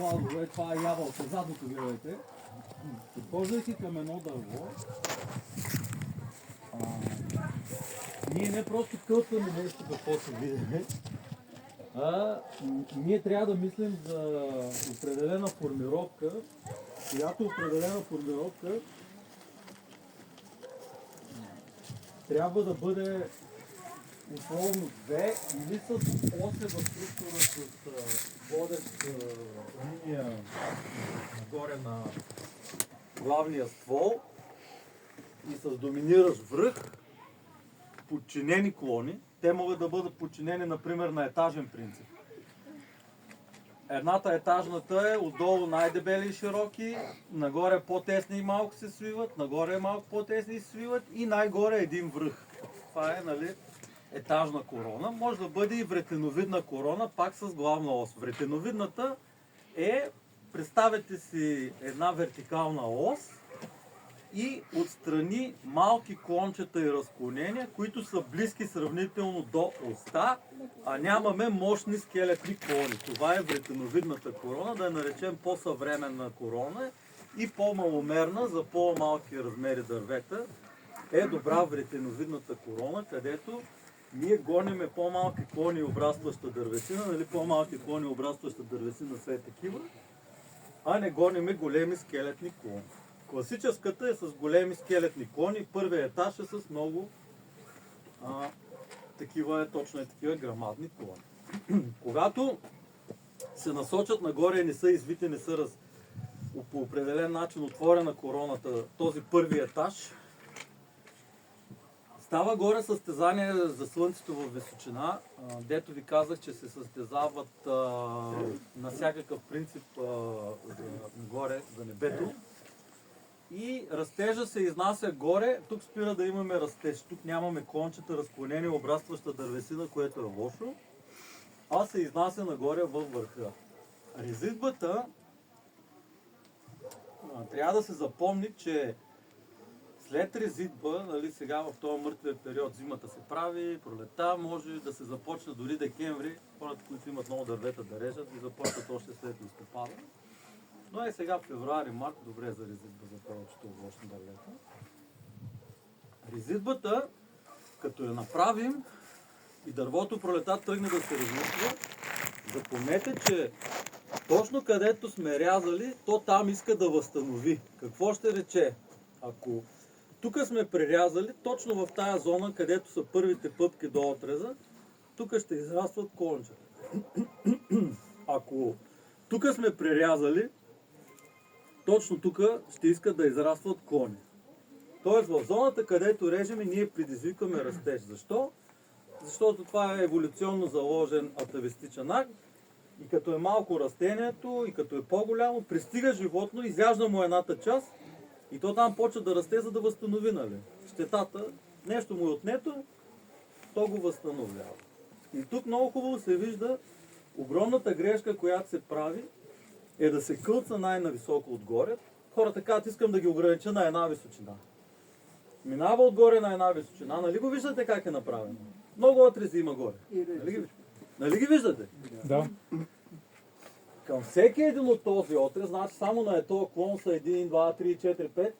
Владове, това е ябълка, задното гледайте. Подхождайки към едно дърво, ние не просто кълтваме нещо какво се видим, ние трябва да мислим за определена формировка, която определена формировка трябва да бъде условно 2 или с осева структура с водеща линия нагоре на главния ствол и с доминиращ връх, подчинени клони. Те могат да бъдат подчинени, например, на етажен принцип. Едната етажната е отдолу най-дебели и широки, нагоре по-тесни и малко се свиват, нагоре малко по-тесни и се свиват и най-горе един връх. Това е, нали, етажна корона. Може да бъде и вретеновидна корона, пак с главна ос. Вретеновидната е, представете си една вертикална ос и отстрани малки клончета и разклонения, които са близки сравнително до оста, а нямаме мощни скелетни клони. Това е вретеновидната корона, да я наречем по-съвременна корона и по-маломерна за по-малки размери дървета. Е добра вретеновидната корона, където ние гониме по-малки клони и обрастваща дървесина, нали, по-малки клони и обрастваща дървесина са такива, а не гониме големи скелетни клони. Класическата е с големи скелетни клони, първият етаж е с много такива грамадни клони. Когато се насочат нагоре и не са извити, не са по определен начин отворена короната, този първи етаж, става горе състезание за Слънцето във височина, дето ви казах, че се състезават на всякакъв принцип горе за небето. И растежа се изнася горе, тук спира да имаме растеж, тук нямаме клончета, разклонение, обрастваща дървесина, което е лошо, а се изнася нагоре във върха. Резидбата трябва да се запомни, че след резидба, нали, сега в този мъртвия период зимата се прави, пролета може да се започне дори декември, хората, които имат много дървета да режат и започват още след листопада. Но е сега февруари-март, добре за резидба за повечето овощни дървета. Резидбата, като я направим и дървото пролета тръгне да се размъсва, запомнете, че точно където сме рязали, то там иска да възстанови. Какво ще рече? Ако тук сме прерязали, точно в тая зона, където са първите пъпки до отреза, тук ще израстват клончета. Ако тук сме прерязали, точно тук ще искат да израстват клони. Тоест в зоната, където режеме, ние предизвикваме растеж. Защо? Защото това е еволюционно заложен атавистичен акт и като е малко растението и като е по-голямо, пристига животно, изяжда му едната част и то там почва да расте, за да възстанови, нали? Щетата, нещо му е отнето, то го възстановява. И тук много хубаво се вижда огромната грешка, която се прави, е да се кълца най-нависоко отгоре. Хората казват, искам да ги огранича на една височина. Минава отгоре на една височина. Нали го виждате как е направено? Много отрези има горе. Нали ги виждате? Да. Към всеки един от този отрез, значи само на този клон са 1, 2, 3, 4, 5,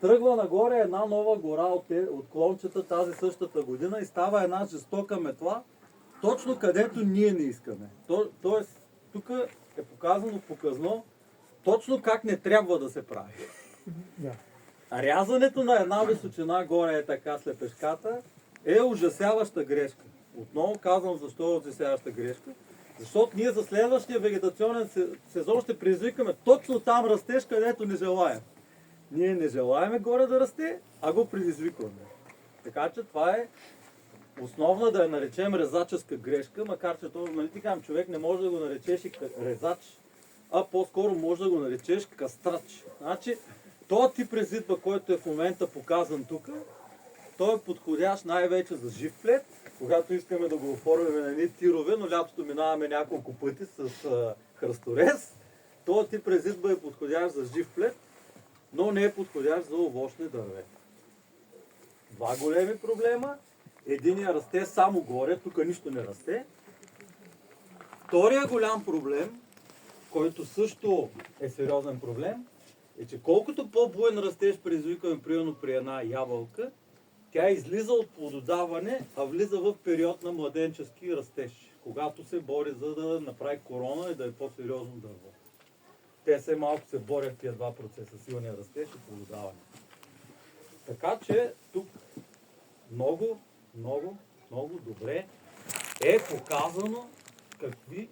тръгва нагоре една нова гора от клончета тази същата година и става една жестока метла, точно където ние не искаме. Тоест, тук е показано показно точно как не трябва да се прави. Да. Рязането на една височина горе е така слепешката е ужасяваща грешка. Отново казвам защо е ужасяваща грешка. Защото ние за следващия вегетационен сезон ще предизвикаме точно там растеж, където не желаем. Ние не желаеме горе да расте, а го предизвикваме. Така че това е основна, да я наречем резаческа грешка, макар че това, нали ти човек не може да го наречеш и резач, а по-скоро може да го наречеш кастрач. Значи, този тип резидба, който е в момента показан тук, той е подходящ най-вече за жив плет, когато искаме да го оформяме на едни тирове, но лятото минаваме няколко пъти с хръсторез. Този тип резидба е подходящ за жив плет, но не е подходящ за овощни дървета. Два големи проблема. Единия расте само горе, тук нищо не расте. Втория голям проблем който също е сериозен проблем, е, че колкото по-буен растеж предизвикаме, примерно при една ябълка, тя излиза от плододаване, а влиза в период на младенчески растеж, когато се бори за да направи корона и да е по-сериозно дърво. Те все малко се борят тия два процеса, силния растеж и плододаване. Така че тук много добре е показано какви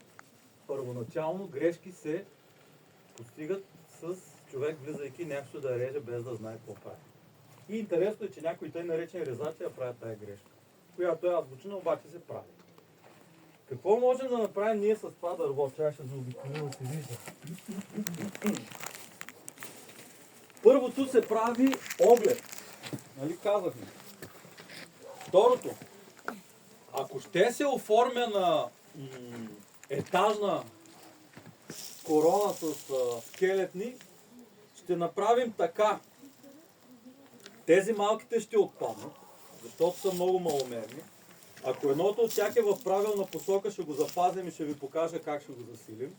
първоначално грешки се постигат с човек, влизайки нещо да реже без да знае какво прави. И интересно е, че някои тъй наречени резачи я правят тая грешка, която е азбучна, обаче се прави. Какво можем да направим ние с това дърво? Трябваше да обикновено да се вижда. Първото се прави оглед. Нали казахме? Второто, ако ще се оформя на етажна корона с скелетни, ще направим така. Тези малките ще отпаднат, защото са много маломерни. Ако едното от тях е в правилна посока, ще го запазим и ще ви покажа как ще го засилим.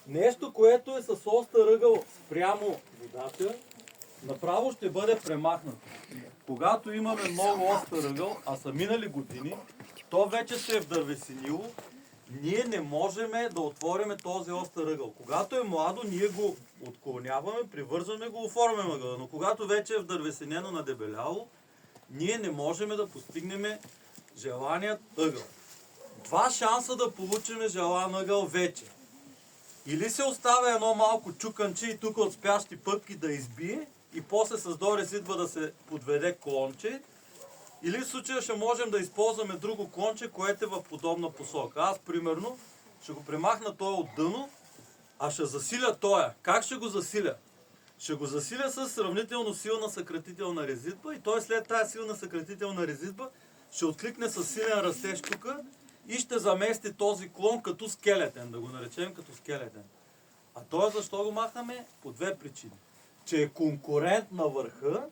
Нещо, което е с остър ъгъл спрямо водача, направо ще бъде премахнато. Когато имаме много остър ъгъл, а са минали години, то вече се е вдървесенило, ние не можем да отворим този остър ъгъл. Когато е младо, ние го отклоняваме, привързваме го, оформяме ъгъла. Но когато вече е вдървесенено, надебеляло, ние не можем да постигнем желаният ъгъл. Два шанса да получим желан ъгъл вече. Или се оставя едно малко чуканче и тук от спящи пъпки да избие и после с до резидва да се подведе клонче, или в случая ще можем да използваме друго клонче, което е в подобна посока. Аз, примерно, ще го премахна той от дъно, а ще засиля тоя. Как ще го засиля? Ще го засиля с сравнително силна съкратителна резидба и той след тази силна съкратителна резидба ще откликне с силен растеж тук и ще замести този клон като скелетен, да го наречем като скелетен. А той защо го махаме? По две причини. Че е конкурент на върха,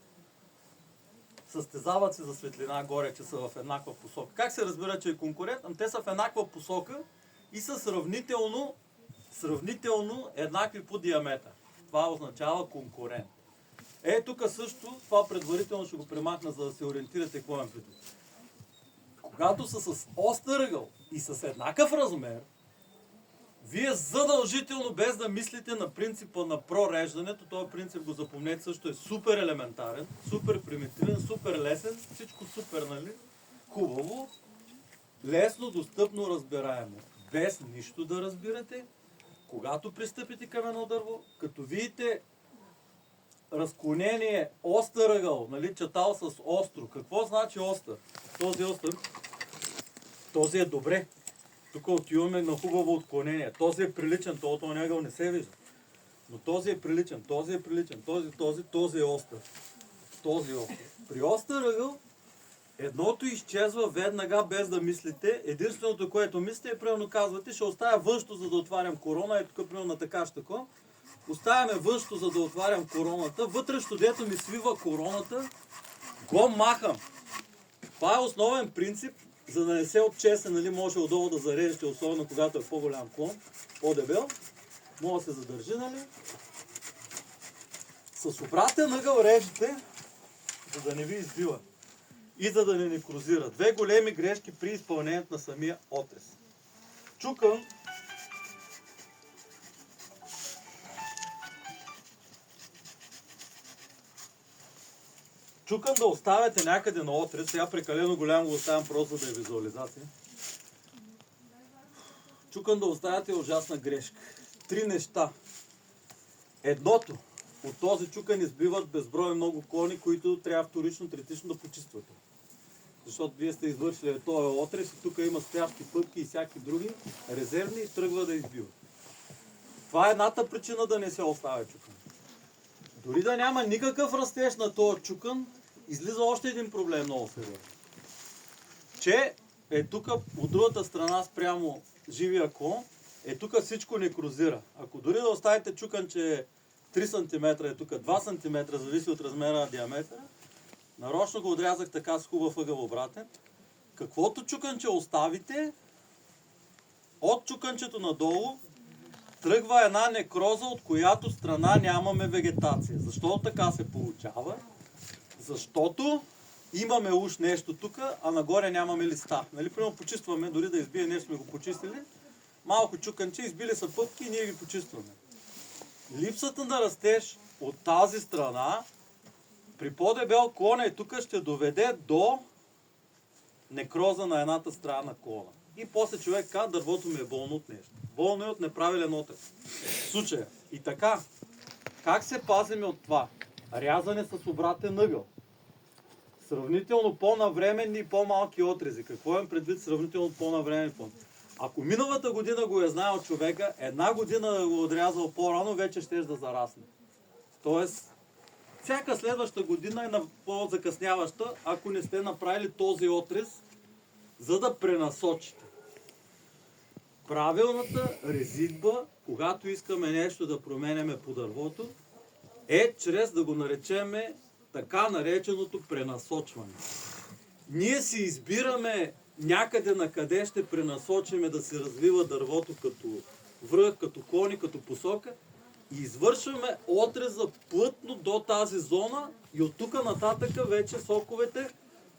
състезават се за светлина горе, че са в еднаква посока. Как се разбира, че е конкурент? Те са в еднаква посока и са сравнително еднакви по диаметър. Това означава конкурент. Тук също, това предварително ще го премахна, за да се ориентирате какво имам предвид. Когато са с остър ъгъл и с еднакъв размер, вие задължително, без да мислите на принципа на прореждането, този принцип го запомнете, също е супер елементарен, супер примитивен, супер лесен, всичко супер, нали? Хубаво, лесно, достъпно, разбираемо. Без нищо да разбирате, когато пристъпите към едно дърво, като видите разклонение, остър ъгъл, нали, чатал с остро. Какво значи остър? Този остър, този е добре. Тук отиваме на хубаво отклонение. Този е приличен, този ъгъл не се вижда. Но този е приличен, този е приличен, този е остър. Този е остър. При остър ъгъл едното изчезва веднага, без да мислите. Единственото, което мислите е, примерно казвате, ще оставя външно, за да отварям корона. Тук, примерно на така щако. Оставяме външно, за да отварям короната. Вътрешно, дето ми свива короната, го махам. Това е основен принцип, за да не се отчесне, нали, може отдолу да зарежете, особено когато е по-голям клон, по-дебел. Може да се задържи, нали. С обратен ъгъл режете, за да не ви избива и за да не некрозира. Две големи грешки при изпълнението на самия отрез. Чукан да оставяте някъде на отрез, сега прекалено голямо го оставям просто за да е визуализация. Чукан да оставяте е ужасна грешка. Три неща. Едното, от този чукан избиват безброй много клони, които трябва вторично, третично да почиствате. Защото вие сте извършили този отрез и тук има спящи пъпки и всяки други резервни и тръгва да избиват. Това е едната причина да не се оставя чукан. Дори да няма никакъв растеж на този чукан, излиза още един проблем много сериозен. Че тук от другата страна спрямо живия клон, тук всичко некрозира. Ако дори да оставите чукан, че е 3 см, е тук 2 см, зависи от размера на диаметъра, нарочно го отрязах така с хубав ъгъл обратен. Каквото чуканче оставите, от чуканчето надолу, тръгва една некроза, от която страна нямаме вегетация. Защо така се получава? Защото имаме уж нещо тук, а нагоре нямаме листа. Нали, примерно почистваме, дори да избие нещо сме го почистили, малко чуканче, избили са пъпки и ние ги почистваме. Липсата на растеж от тази страна при по-дебел клон тук ще доведе до некроза на едната страна на клона. И после човек казва, дървото ми е болно от нещо. Болно е от неправилен отрез. В случая. И така, как се пазиме от това? Рязане с обратен ъгъл. Сравнително по-навременни и по-малки отрези. Какво имам предвид сравнително по-навременни? Ако миналата година го е знаел човека, една година да го отрязал по-рано, вече ще да зарасне. Тоест, всяка следваща година е по-закъсняваща, ако не сте направили този отрез, за да пренасочите. Правилната резидба, когато искаме нещо да променяме по дървото, е чрез да го наречеме така нареченото пренасочване. Ние си избираме някъде на къде ще пренасочиме да се развива дървото като връх, като клони, като посока и извършваме отреза плътно до тази зона и от тук нататък вече соковете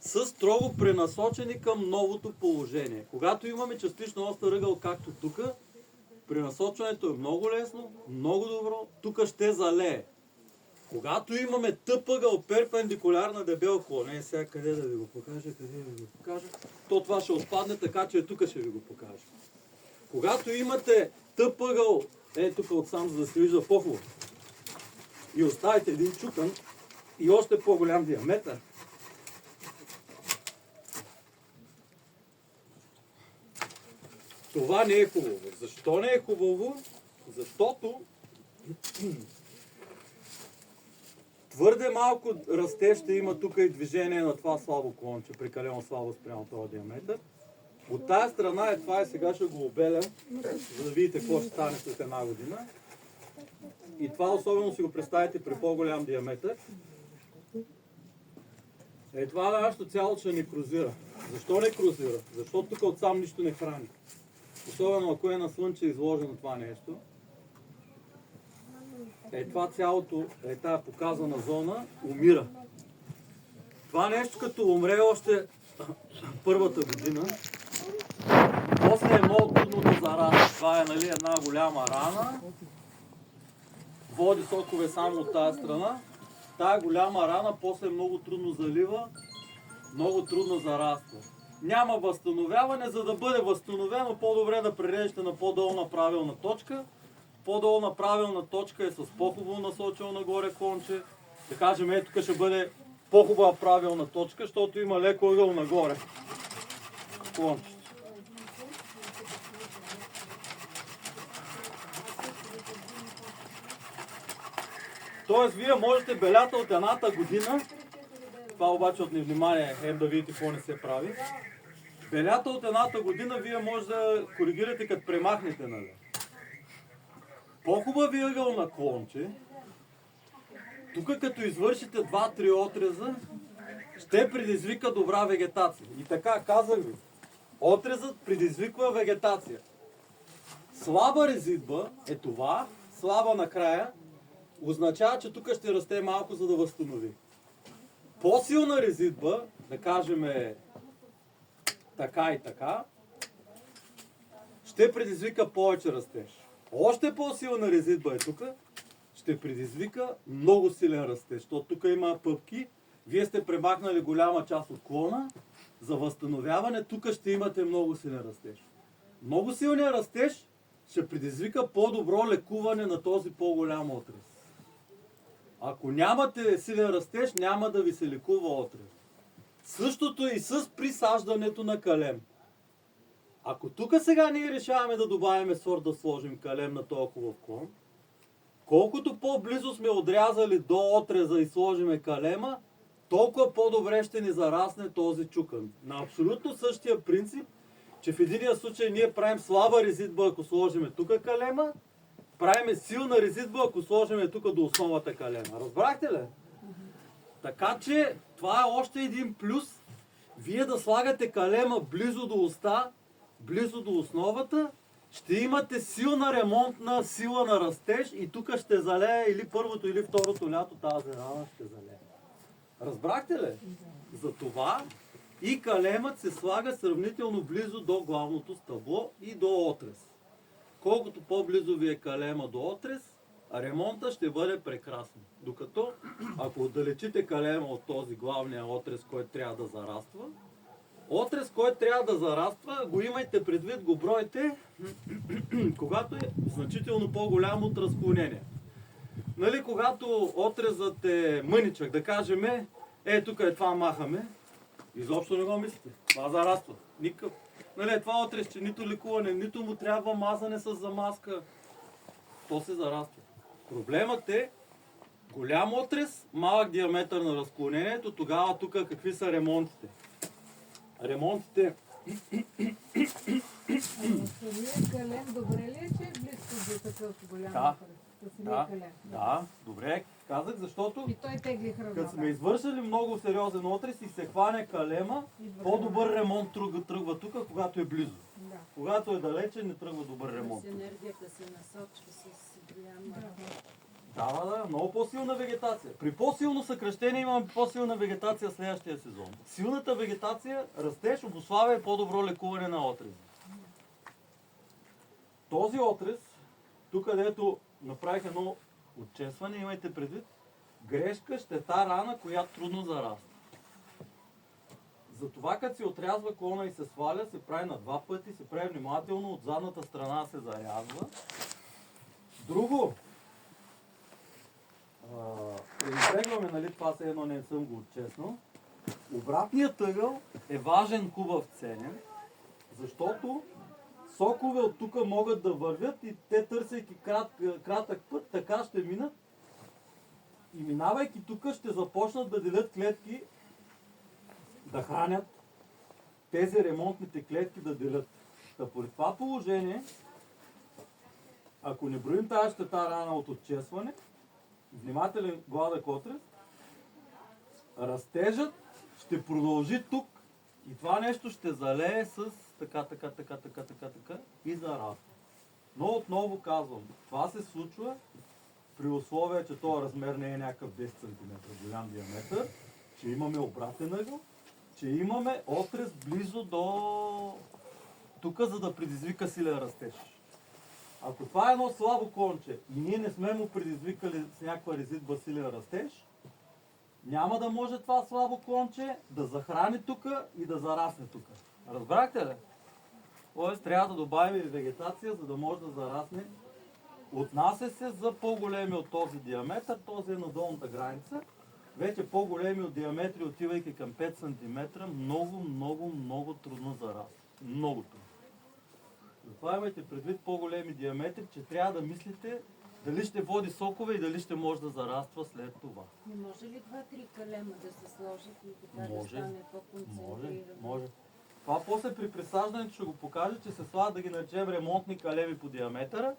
са строго пренасочени към новото положение. Когато имаме частично остър ъгъл, както тук, пренасочването е много лесно, много добро, тук ще залее. Когато имаме тъп ъгъл, перпендикуляр на дебел клон, сега къде да ви го покажа, то това ще отпадне, така че тук ще ви го покажа. Когато имате тъп ъгъл, тук отсам, за да се вижда по-хубаво, и оставите един чукан и още по-голям диаметър, това не е хубаво. Защо не е хубаво? Защото твърде малко растеж ще има тук и движение на това слабо клонче, прекалено слабо спрямо този диаметър. От тая страна това сега ще го обеля, за да видите какво ще стане след една година. И това особено си го представите при по-голям диаметър. Това нашето цяло ще некрозира. Защо некрозира? Защото тук отсам нищо не храни. Особено ако е на слънце изложено това нещо. Това цялото, тая показана зона умира. Това нещо като умре още първата година, после е много трудно да зарасне. Това е една голяма рана, води сокове само от тази страна. Тая голяма рана после е много трудно залива, много трудно зараства. Няма възстановяване, за да бъде възстановено, по-добре да прережете на по-долна правилна точка. По-долна правилна точка е с по-хубаво насочено нагоре клонче. Да кажем, тук ще бъде по-хубава правилна точка, защото има леко ъгъл нагоре. Клонче. Тоест, вие можете белята от едната година, това обаче от невнимание, да видите какво не се прави. Белята от едната година вие може да коригирате като премахнете, нали? По-хубави ъгъл на клонче, тук като извършите 2-3 отреза, ще предизвика добра вегетация. И така, казах ви, отрезът предизвиква вегетация. Слаба резидба е това, слаба накрая, означава, че тук ще расте малко, за да възстанови. По-силна резидба, да кажем така и така, ще предизвика повече растеж. Още по-силна резидба е тук, ще предизвика много силен растеж, защото тук има пъпки, вие сте премахнали голяма част от клона, за възстановяване тук ще имате много силен растеж. Много силният растеж ще предизвика по-добро лекуване на този по-голям отрез. Ако нямате силен растеж, няма да ви се лекува отрез. Същото и с присаждането на калем. Ако тук сега ние решаваме да добавим сорт, да сложим калем на този хубав клон, колкото по-близо сме отрязали до отреза и сложиме калема, толкова по-добре ще ни зарасне този чукан. На абсолютно същия принцип, че в единия случай ние правим слаба резидба, ако сложиме тук калема, правиме силна резидба, ако сложиме тук до основата калема. Разбрахте ли? Така че това е още един плюс. Вие да слагате калема близо до уста, близо до основата ще имате силна ремонтна сила на растеж и тук ще залее или първото или второто лято тази рана ще залее. Разбрахте ли? Затова и калемът се слага сравнително близо до главното стъбло и до отрез. Колкото по-близо ви е калема до отрез, ремонта ще бъде прекрасен. Докато, ако отдалечите калема от този главния отрез, който трябва да зараства, отрез, който трябва да зараства, го имайте предвид, го бройте, когато е значително по-голям от разклонение. Нали, когато отрезът е мъничък, да кажем, тук е това махаме, изобщо не го мислите. Това зараства. Никакъв. Нали, това отрез, че нито лекуване, нито му трябва мазане с замазка. То се зараства. Проблемът е голям отрез, малък диаметър на разклонението. Тогава тук какви са ремонтите? Ремонтите... Самият калем добре ли е, че е близко до такъв голям Да. калем? Да, добре, казах, защото И той тегли храна. като сме извършили много сериозен отрез и се хване калема, по-добър ремонт тръгва тук, когато е близо. Да. Когато е далече, не тръгва добър ремонт. С енергията се насочва с голяма... Да, много по-силна вегетация. При по-силно съкръщение имаме по-силна вегетация следващия сезон. Силната вегетация, растеж, обуславя и по-добро лекуване на отрези. Този отрез, тук където направих едно отчесване, имайте предвид, грешка, щета, рана, която трудно зараства. Затова като се отрязва клона и се сваля, се прави на два пъти, се прави внимателно, от задната страна се зарязва. Друго, пренебрегваме, нали, това все едно не съм го отчеснал. Обратният ъгъл е важен, хубав, ценен, защото сокове от тук могат да вървят и те, търсейки кратък път, така ще минат и минавайки тук ще започнат да делят клетки, да хранят тези ремонтните клетки, да делят. Та поради това положение, ако не броим тази щета рана от отчесване, внимателен гладък отрез, растежът ще продължи тук и това нещо ще залее с така и зараства. Но отново казвам, това се случва при условие, че този размер не е някакъв 10 см голям диаметър, че имаме обратен ъгъл, че имаме отрез близо до тук, за да предизвика силен растеж. Ако това е едно слабо конче и ние не сме му предизвикали с някаква резидба силен растеж, няма да може това слабо клонче да захрани тук и да зарасне тук. Разбрахте ли? Тоест трябва да добавим и вегетация, за да може да зарасне. Отнася се за по-големи от този диаметър, този е на долната граница. Вече по-големи от диаметри, отивайки към 5 см, много трудно зараства. Много трудно. Затова имайте предвид по-големи диаметри, че трябва да мислите дали ще води сокове и дали ще може да зараства след това. Не може ли 2-3 калема да се сложат и така да стане по-концентрирано? Може. Това после при присаждането ще го покаже, че се слага да ги наречем ремонтни калеми по диаметъра.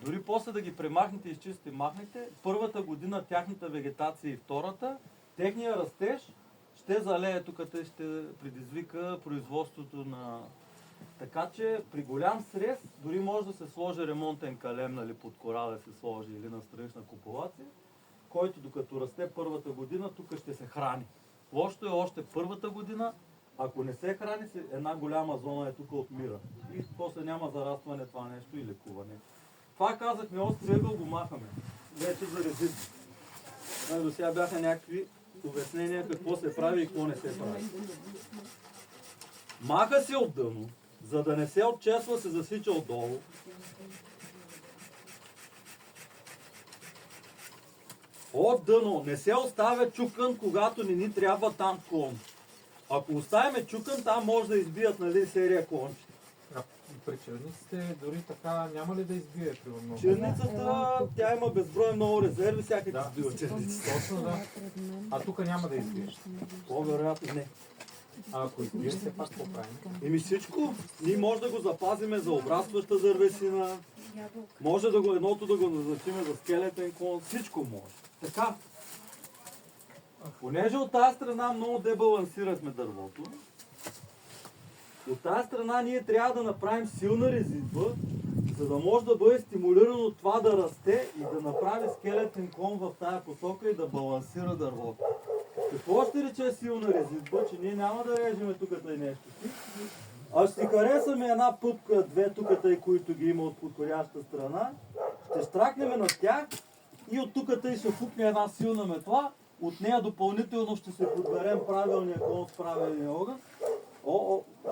Дори после да ги премахнете, изчистите, махнете. Първата година тяхната вегетация и втората, техния растеж ще залее тук, ще предизвика производството на... Така че при голям срез дори може да се сложи ремонтен калем, нали, под кора да се сложи или на странична купулация, който докато расте първата година, тук ще се храни. Лошото е още първата година, ако не се храни, една голяма зона е тук отмира. И после няма зарастване това нещо и лекуване. Това казахме, остри ъгъл го махаме. Вече за резидби. До сега бяха някакви обяснения какво се прави и какво не се прави. Маха се от дъно, за да не се отчесва, се засича отдолу. От дъно не се оставя чукан, когато не ни трябва там клон. Ако оставяме чукан, там може да избият, нали, серия клончета. При черниците дори така няма ли да избие примерно? Черницата, тя има безброй много резерви, всякак Да. избива черницата. Точно да. А тук няма да избие. По-вероятно не. А ако избие, все пак какво правим? Еми всичко, ние може да го запазиме за обрастваща дървесина, може да го едното да го назначиме за скелетен клон, всичко може. Така. Понеже от тази страна много дебалансирахме дървото, от тази страна ние трябва да направим силна резидба, за да може да бъде стимулирано това да расте и да направи скелетен клон в тая посока и да балансира дървото. Какво ще рече силна резидба, че ние няма да режеме тук и нещо си, а ще си харесаме една пъпка, две тук, които ги има от подходяща страна, ще штракнем на тях и от тук ще пукне една силна метла, от нея допълнително ще се подберем правилния клон с правилния огън.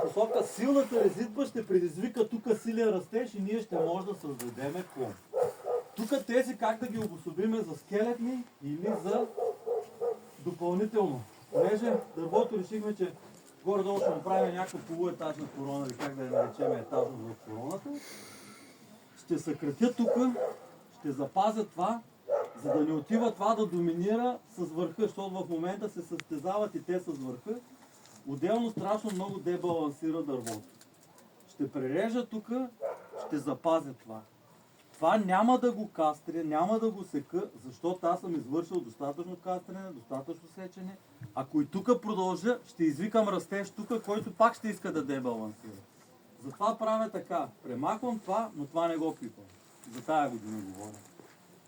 Посока силната резидба ще предизвика тук силен растеж и ние ще може да създадем клон. Тук тези как да ги обособиме за скелетни или за допълнително. Понеже дървото решихме, че горе-долу ще направим някаква полуетажна корона или как да я наречем етажно в короната. Ще съкратя тук, ще запазя това, за да не отива това да доминира с върха, защото в момента се състезават и те с върха. Отделно страшно много дебалансира дървото. Ще прережа тук, ще запазя това. Това няма да го кастря, няма да го сека, защото аз съм извършил достатъчно кастрене, достатъчно сечене. Ако и тук продължа, ще извикам растеж тук, който пак ще иска да дебалансира. Затова правя така. Премахвам това, но това не го пипам. За тая година говоря.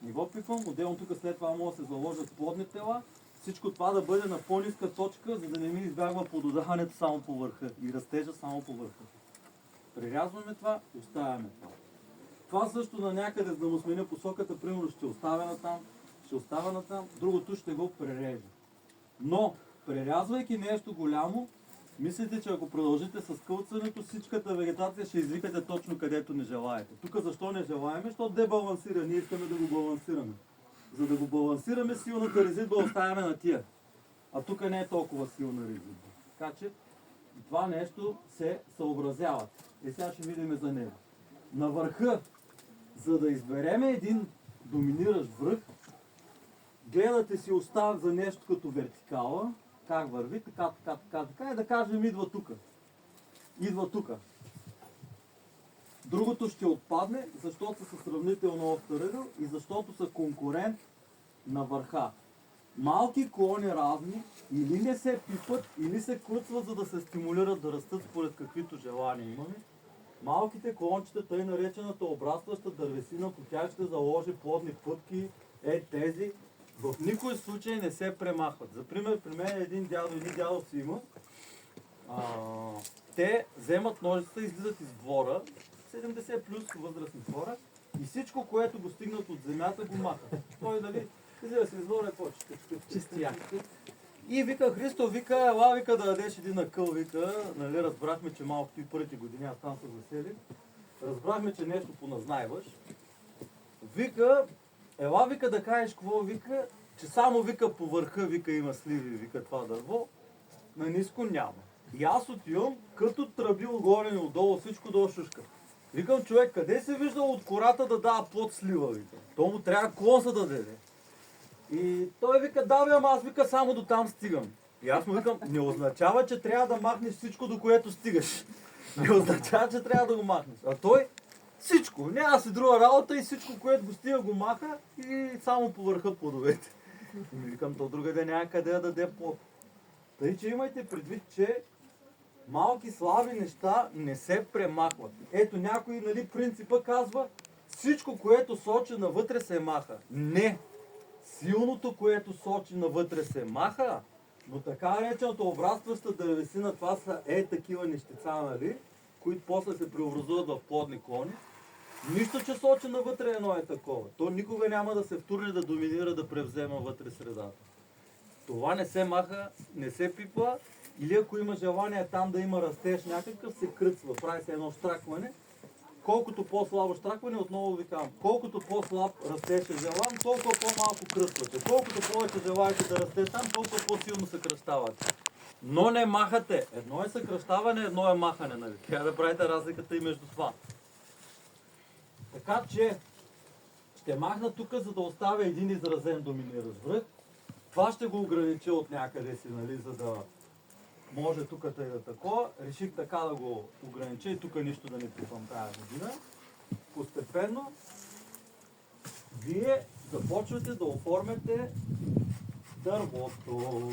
Не го пипам, отделно тук след това могат да се заложат плодни тела. Всичко това да бъде на по-ниска точка, за да не ми избягва плододаването само по върха и растежа само по върха. Прирязваме това, оставяме това. Това също на някъде, за да му сменя посоката, примерно ще оставя на там, другото ще го прережа. Но, прерязвайки нещо голямо, мислите, че ако продължите с кълцането, всичката вегетация ще извикате точно където не желаете. Тук защо не желаеме? Защото дебалансира, ние искаме да го балансираме. За да го балансираме, силната резидба оставяме на тия. А тук не е толкова силна резидба. Така че това нещо се съобразява. И сега ще видим за него. На върха, за да избереме един доминиращ връх, гледате си остав за нещо като вертикала, как върви, така, и да кажем идва тук. Идва тук. Другото ще отпадне, защото са сравнително остър ъгъл и защото са конкурент на върха. Малки клони разни или не се пипат, или се клъцват, за да се стимулират да растат според каквито желания имаме. Малките клончета, тъй наречената обрастваща дървесина, по тях ще заложи плодни пътки, тези. В никой случай не се премахват. За пример, при мен един дядо си има. Те вземат ножицата, излизат из двора, 70 плюс възрастни хора, и всичко, което го стигнат от земята, го махат. Той дали излиза си из двора, какво чистия. И вика Христо, ела, да дадеш един акъл, нали, разбрахме, че малкото и първите години, аз там се засели, разбрахме, че нещо поназнайваш. Ела, да кажеш какво, че само по върха, има сливи, това дърво, на ниско няма. И аз отивам, като тръбил горе и отдолу, всичко долу шушка. Викам, човек, къде се виждал от кората да дава плод слива, То му трябва клон за да даде. И той да, ама аз само до там стигам. И аз му викам, не означава, че трябва да махнеш всичко, до което стигаш. Не означава, че трябва да го махнеш. А той всичко, няма си друга работа и всичко, което го стига, го маха и само по върха плодовете. И ми викам, то друга ден няма къде да даде плод. Тъй, че имайте предвид, че малки слаби неща не се премахват. Ето някой, нали, принципа казва, всичко, което сочи навътре се маха. Не! Силното, което сочи навътре се маха, но така наречената обрастваща дървесина, това са такива нещица, нали, които после се преобразуват в плодни клони. Нищо, че сочи навътре едно е такова. То никога няма да се втурне, да доминира, да превзема вътре средата. Това не се маха, не се пипа, или ако има желание там да има растеж някакъв, се кръцва, прави се едно штракване. Колкото по-слабо штракване, отново ви казвам, колкото по-слаб растеж е желан, толкова по-малко кръствате. Колкото повече желаете да расте там, толкова по-силно съкръщавате. Но не махате. Едно е съкръщаване, едно е махане. Нали? Трябва да правите разликата и между това. Така че ще махна тук, за да оставя един изразен доминиращ връх. Това ще го огранича от някъде си, нали, за да може тук да е такова. Реших така да го огранича и тук нищо да не пипам тази година. Постепенно вие започвате да оформяте дървото.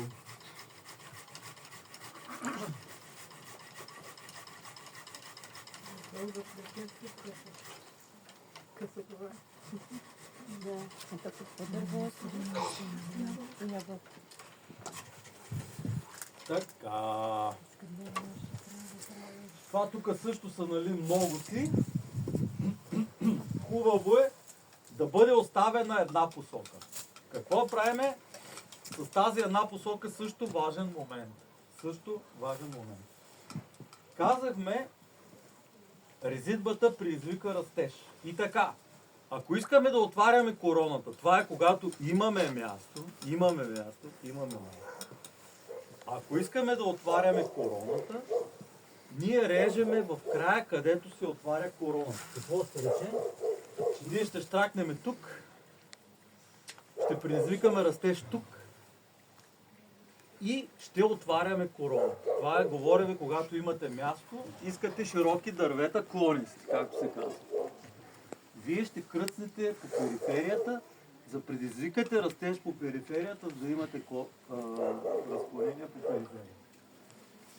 къса това. Да. Така. Това тук също са, нали, много си. Хубаво е да бъде оставена една посока. Какво правиме? С тази една посока също важен момент. Също важен момент. Казахме, резидбата предизвика растеж. И така, ако искаме да отваряме короната, това е когато имаме място. Ако искаме да отваряме короната, ние режеме в края, където се отваря короната. Какво ще рече? Ние ще щракнем тук, ще предизвикаме растеж тук и ще отваряме корона. Това е, говоря ви, когато имате място, искате широки дървета, клонисти, както се казва. Вие ще кръцнете по периферията, за предизвикате растеж по периферията, за да имате разклонение по периферията.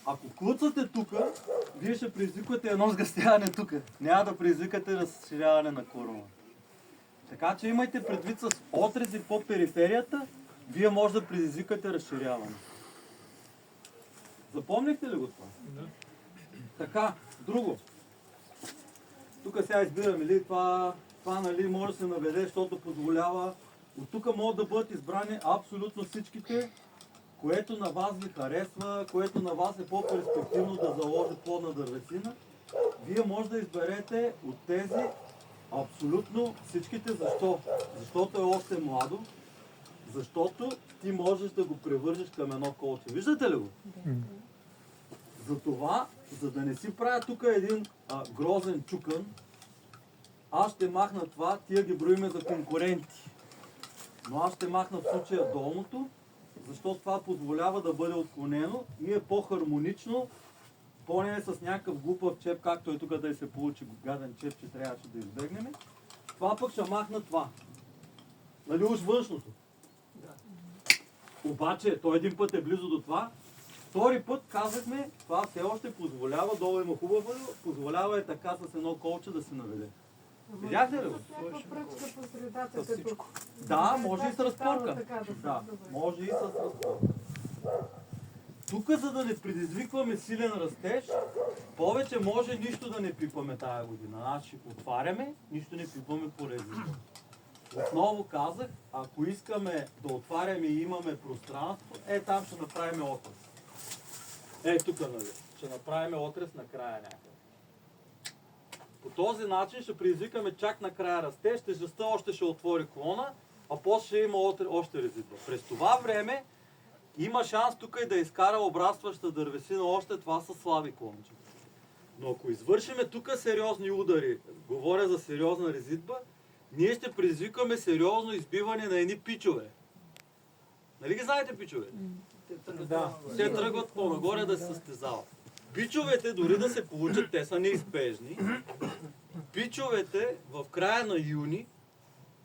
Ако клуцате тук, вие ще предизвикате едно сгъстяване тук. Няма да предизвикате разширяване на корона. Така че имайте предвид с отрези по периферията, вие може да предизвикате разширяване. Запомнихте ли го това? Да. Така, друго. Тук сега избираме ли това нали, може да се наведе, защото позволява. От тук могат да бъдат избрани абсолютно всичките, което на вас ви харесва, което на вас е по-перспективно да заложи плодна дървесина. Вие може да изберете от тези абсолютно всичките. Защо? Защото е още младо, защото ти можеш да го превържеш към едно колче. Виждате ли го? Затова, за да не си правя тук един грозен чукан, аз ще махна това, тия ги броиме за конкуренти. Но аз ще махна в случая долното, защото това позволява да бъде отклонено и е по-хармонично, по-не е с някакъв глупав чеп, както е тук да се получи гаден чеп, че трябваше да избегнем. Това пък ще махна това. Нали уж външното? Обаче, той един път е близо до това. Втори път казахме, това все още позволява, долу има хубаво, позволява е така с едно колче да се наведе. Видяхте ли го? Някаква пръчка по средата, като... Да, може и с разпорка. Така да се Да, добре. може и с разпорка. Тук, за да не предизвикваме силен растеж, повече може нищо да не пипаме тая година. Значи отваряме, нищо не пипаме по резидба. Отново казах, ако искаме да отваряме и имаме пространство, там ще направим отрез. Тук, нали? Ще направим отрез накрая някъде. По този начин ще предизвикаме чак накрая растеж, тежестта още ще отвори клона, а после ще има още резидба. През това време има шанс тук и да изкара обрастваща дървесина, още това са слаби клончета. Но ако извършиме тук сериозни удари, говоря за сериозна резидба, ние ще предизвикаме сериозно избиване на едни пичове. Нали ги знаете пичове? Да. Те тръгват по-нагоре да се състезават. Пичовете, дори да се получат, те са неизбежни. Пичовете в края на юни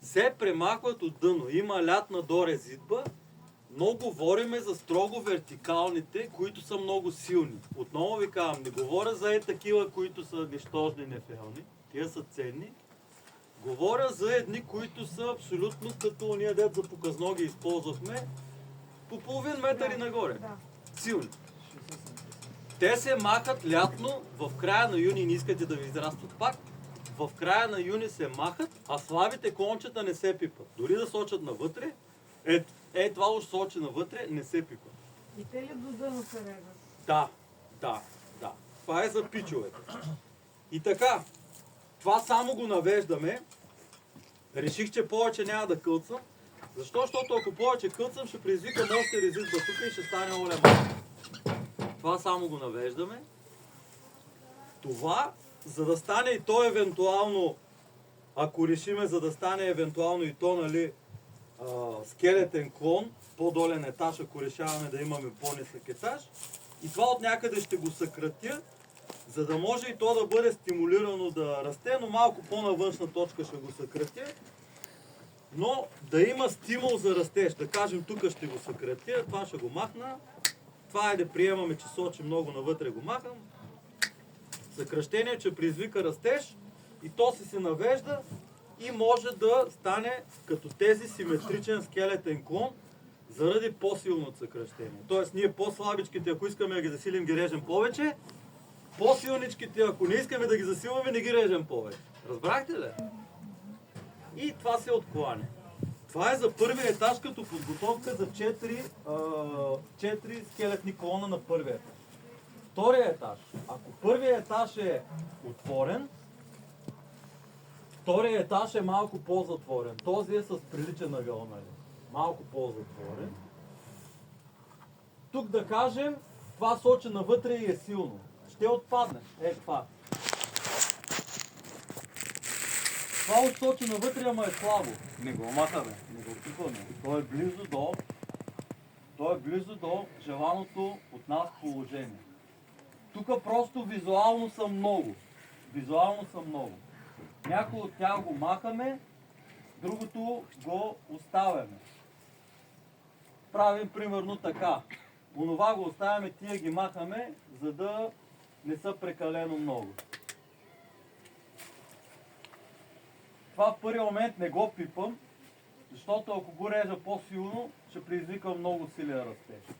се премахват от дъно. Има лятна до резидба, но говориме за строго вертикалните, които са много силни. Отново ви казвам, не говоря за такива, които са нищожни, нефелни. Тия са ценни. Говоря за едни, които са абсолютно като ония дет за показно ги използвахме, по половин метър и нагоре. Да. Силни. Те се махат лятно, в края на юни не искате да ви израстват пак. В края на юни се махат, а слабите клончета не се пипат. Дори да сочат навътре, това уж сочи навътре, не се пипат. И те ли до дъно се режат? Да. Това е за пичовете. И така, това само го навеждаме. Реших, че повече няма да кълцам. Защо? Защото ако повече кълцам, ще предизвикам още резидба тук и ще стане олема. Това само го навеждаме. Това, за да стане и то евентуално, ако решиме, за да стане евентуално и то, нали, скелетен клон, по-долен етаж, ако решаваме да имаме по-нисък етаж. И това от някъде ще го съкратя, за да може и то да бъде стимулирано да расте, но малко по-на външна точка ще го съкратя. Но да има стимул за растеж. Да кажем, тук ще го съкратя, това ще го махна. Това е да приемаме, че сочи много навътре, го махам. Съкръщение, че предизвика растеж и то се навежда и може да стане като тези симетричен скелетен клон заради по-силното съкращение. Тоест ние по-слабичките, ако искаме да ги засилим, ги режем повече, по-силничките, ако не искаме да ги засилваме, не ги режем повече. Разбрахте ли? И това се откланя. Това е за първия етаж като подготовка за 4 скелетни клона на първия етаж. Втория етаж. Ако първият етаж е отворен, втория етаж е малко по-затворен. Този е с приличен ъгъл, нали? Малко по-затворен. Тук да кажем, това сочи навътре и е силно. Ще отпадне. Е, това. Това сочи навътре, ама е слабо. Не го махаме, не го пипаме. То е близо до желаното от нас положение. Тук просто визуално са много. Някой от тях го махаме, другото го оставяме. Правим примерно така. Онова го оставяме, тия ги махаме, за да не са прекалено много. Това в първия момент не го пипам, защото ако го режа по-силно, ще предизвикам много силен растеж.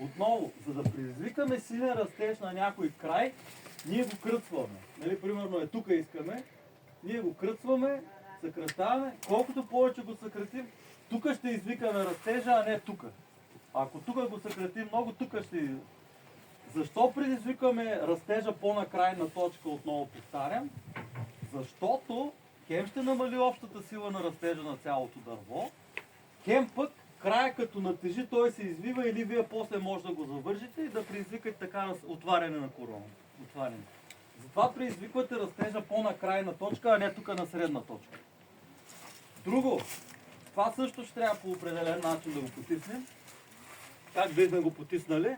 Отново, за да предизвикаме силен растеж на някой край, ние го кръцваме. Нали, примерно е тук искаме, ние го кръцваме, съкращаваме. Колкото повече го съкратим, тук ще извикаме растежа, а не тук. Ако тук го съкратим много, тук ще... Защо предизвикаме растежа по-накрайна точка, отново повтарям? Защото хем ще намали общата сила на растежа на цялото дърво, хем пък края като натежи, той се извива или вие после може да го завържите и да предизвикате така отваряне на корона. Отваряне. Затова предизвиквате растежа по-накрайна точка, а не тук на средна точка. Друго, това също ще трябва по определен начин да го потиснем. Как бихме го потиснали?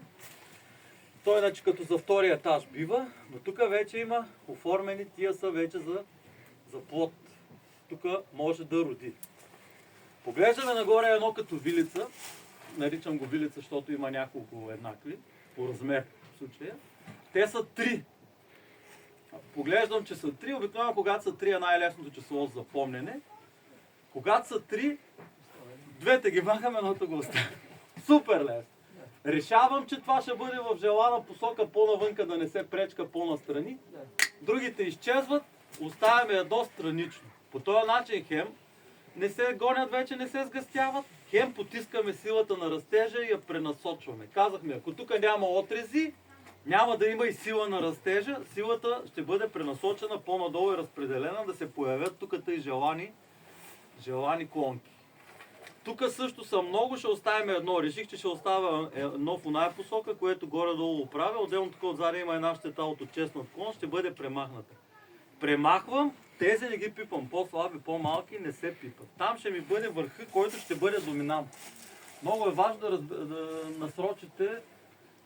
Той иначе като за втория етаж бива, но тук вече има оформени, тия са вече за плод. Тук може да роди. Поглеждаме нагоре едно като вилица. Наричам го вилица, защото има няколко еднакви по размер в случая. Те са 3. Поглеждам, че са 3. Обикновено когато са 3 е най-лесното число за запомнене. Когато са 3, двете ги махаме, едното го оставя. Супер лесно. Решавам, че това ще бъде в желана посока по-навънка, да не се пречка по-настрани. Другите изчезват, оставяме едно странично. По този начин хем не се гонят вече, не се сгъстяват, хем потискаме силата на растежа и я пренасочваме. Казахме, ако тук няма отрези, няма да има и сила на растежа, силата ще бъде пренасочена по-надолу и разпределена, да се появят тук и желани клонки. Тук също са много, ще оставим едно. Реших, че ще оставя едно в оная посока, което горе-долу правя. Отделно тук отзади има една щета от отчеснат клон, ще бъде премахната. Премахвам, тези не ги пипам. По-слаби, по-малки не се пипат. Там ще ми бъде върха, който ще бъде доминант. Много е важно да насрочите,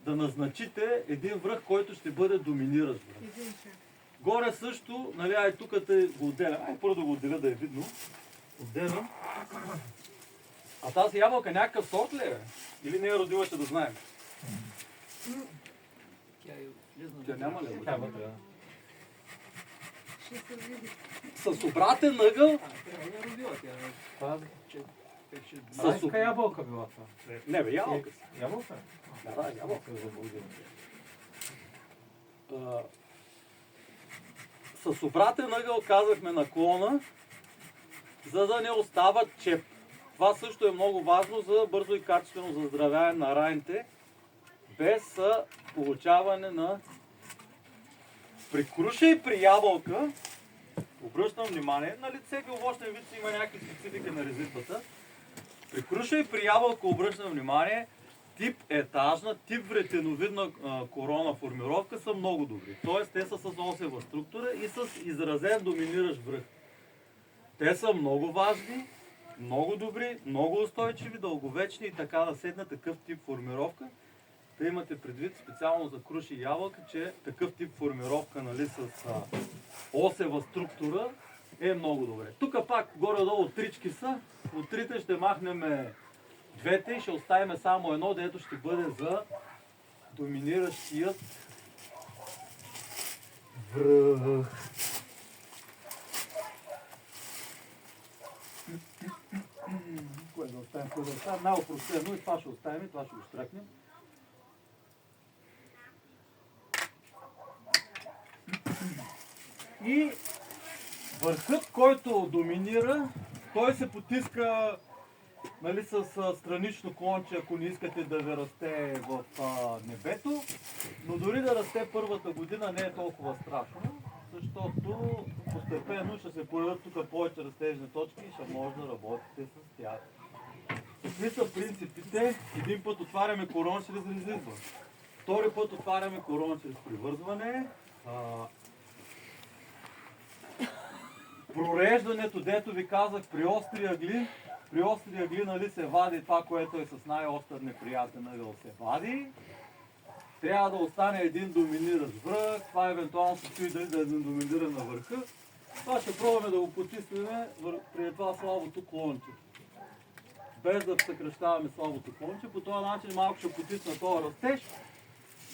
да назначите един връх, който ще бъде доминиращ връх. Горе също, нали, тук го отделям. Първо да го отделя да е видно. Отделям. А тази ябълка някакъв сорт ли е? Или не е родила, че да знаем? Тя няма ли? Тя вътре, да. Ще се види. С обратен ъгъл. Това С майска ябълка била това. Не бе, ябълка си. Ябълка? Да, ябълка. С обратен ъгъл казахме наклона, за да не остават чеп. Това също е много важно за бързо и качествено заздравяване на раните, без получаване на... При круша и при ябълка, обръщам внимание, на всеки овощен вид има някакви специфики на резидбата. При круша и при ябълка обръщам внимание, тип етажна, тип вретеновидна корона формировка са много добри. Тоест те са с осева структура и с изразен доминиращ връх. Те са много важни, много добри, много устойчиви, дълговечни и така да седне такъв тип формировка. Да имате предвид специално за круши и ябълка, че такъв тип формировка, нали, с осева структура е много добре. Тук пак горе-долу трички са. От трите ще махнем двете и ще оставим само едно, дето ще бъде за доминиращият връх. Кое да оставим, кое да оставим? Най-опростено и това ще оставим и това ще го штракнем. И върхът, който доминира, той се потиска, нали, с странично клонче, ако не искате да ви расте в небето. Но дори да расте първата година не е толкова страшно, защото постепенно ще се появят тук повече растежни точки и ще може да работите с тях. Какви са принципите? Един път отваряме корон чрез резидба. Втори път отваряме корон чрез привързване. Прореждането, дето ви казах, при остри ъгли, нали, се вади това, което е с най-остър неприятен ъгъл, се вади. Трябва да остане един доминиращ връх, това евентуално се чуи дали да е доминира на върха. Това ще пробваме да го почистваме при това слабото клонче. Без да съкръщаваме слабото клонче, по този начин малко ще потисна този растеж,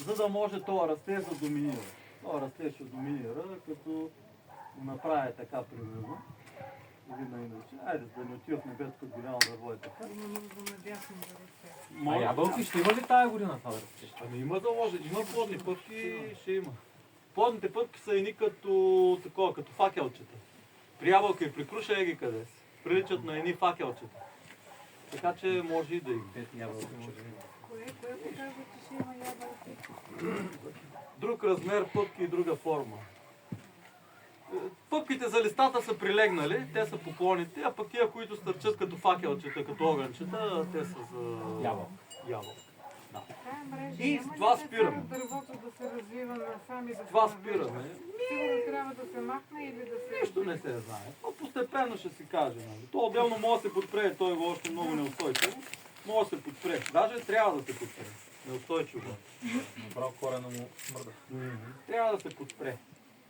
за да може този растеж да доминира. Този растеж ще доминира, като направя така примерно. Или на иначе. Айде да не отива в небето, като голямо дърво е така. Има нужда надясно да расте. А ябълки ще има ли тая година това да растеш? Ами има заложени, има плодни пъпки, ще има. Плодните пъпки са едни като такова, като факелчета. При ябълка и при круша еги къде си. Приличат на едни факелчета. Така че може и да има. Кое показва, че ще има ябълки? Друг размер пъпки и друга форма. Пъпките за листата са прилегнали, те са поклоните, а пък тия, които стърчат като факелчета, като огънчета, те са за ябълка. Тая мрежа И няма с това ли да спираме. кара дървото да се развива насам и да С това се навежда? спираме. Сигурно трябва да се махне или да се... Нищо не се знае. Но постепенно ще си каже. Нали. То отделно може да се подпре, той е още много неустойчиво. Може да се подпре. Даже трябва да се подпре. Неустойчиво. Направо корена му смърда. Трябва да се подпре.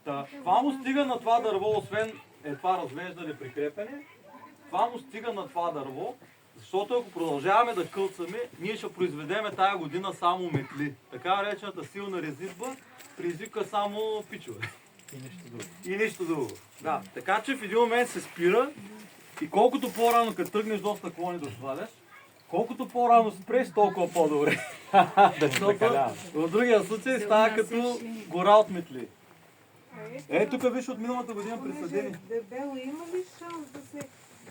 Това му стига на това дърво, освен това развеждане, прикрепене. Това му стига на това дърво, защото ако продължаваме да кълцаме, ние ще произведеме тая година само метли. Така наречената силна резидба предизвика само пичове. И нищо друго. Да, така че в един момент се спира и колкото по-рано, като тръгнеш доста клони да сваляш, колкото по-рано спреш, толкова по-добре. Защото в другия случай става като гора от метли. Тук виж от миналата година присъдени. Дебело, има ли шанс да се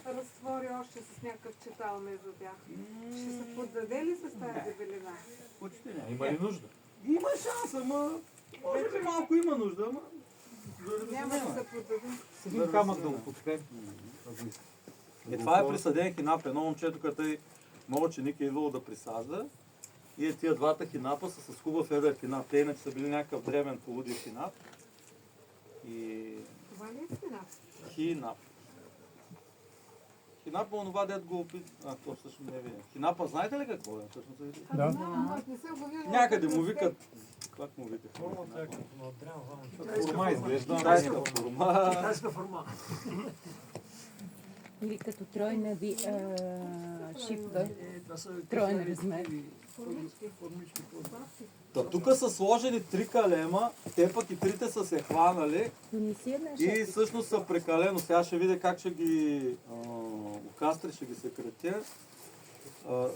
разтвори още с някакъв четал между тях? Ще се поддаде ли с тази дебелина? Почти няма. Има ли нужда? Има шанс, ама може би малко има нужда, ама Няма да се поддаде. С един камък да го подпрем. това е присъден хинап. Едно момчето, като е моят ученик е идвало да присажда и тия двата хинапа са с хубав едър хинап. Те иначе са били някакъв древен полудив хинап. И Това ли е спина? хинап. Хинапа, онова дед го опит... то всъщност не е виден. Хинапа, знаете ли какво е? Всъщност е... Да. Не се го виждам. Някъде му викат... Как му викат? Форма изглежда. Китайска форма. Или като тройна шипка, троен размер. Тук са сложени 3 калема, те пък и трите са се хванали Донеси една и шапка. всъщност са прекалено. Сега ще видя как ще ги окастри, ще ги съкратя,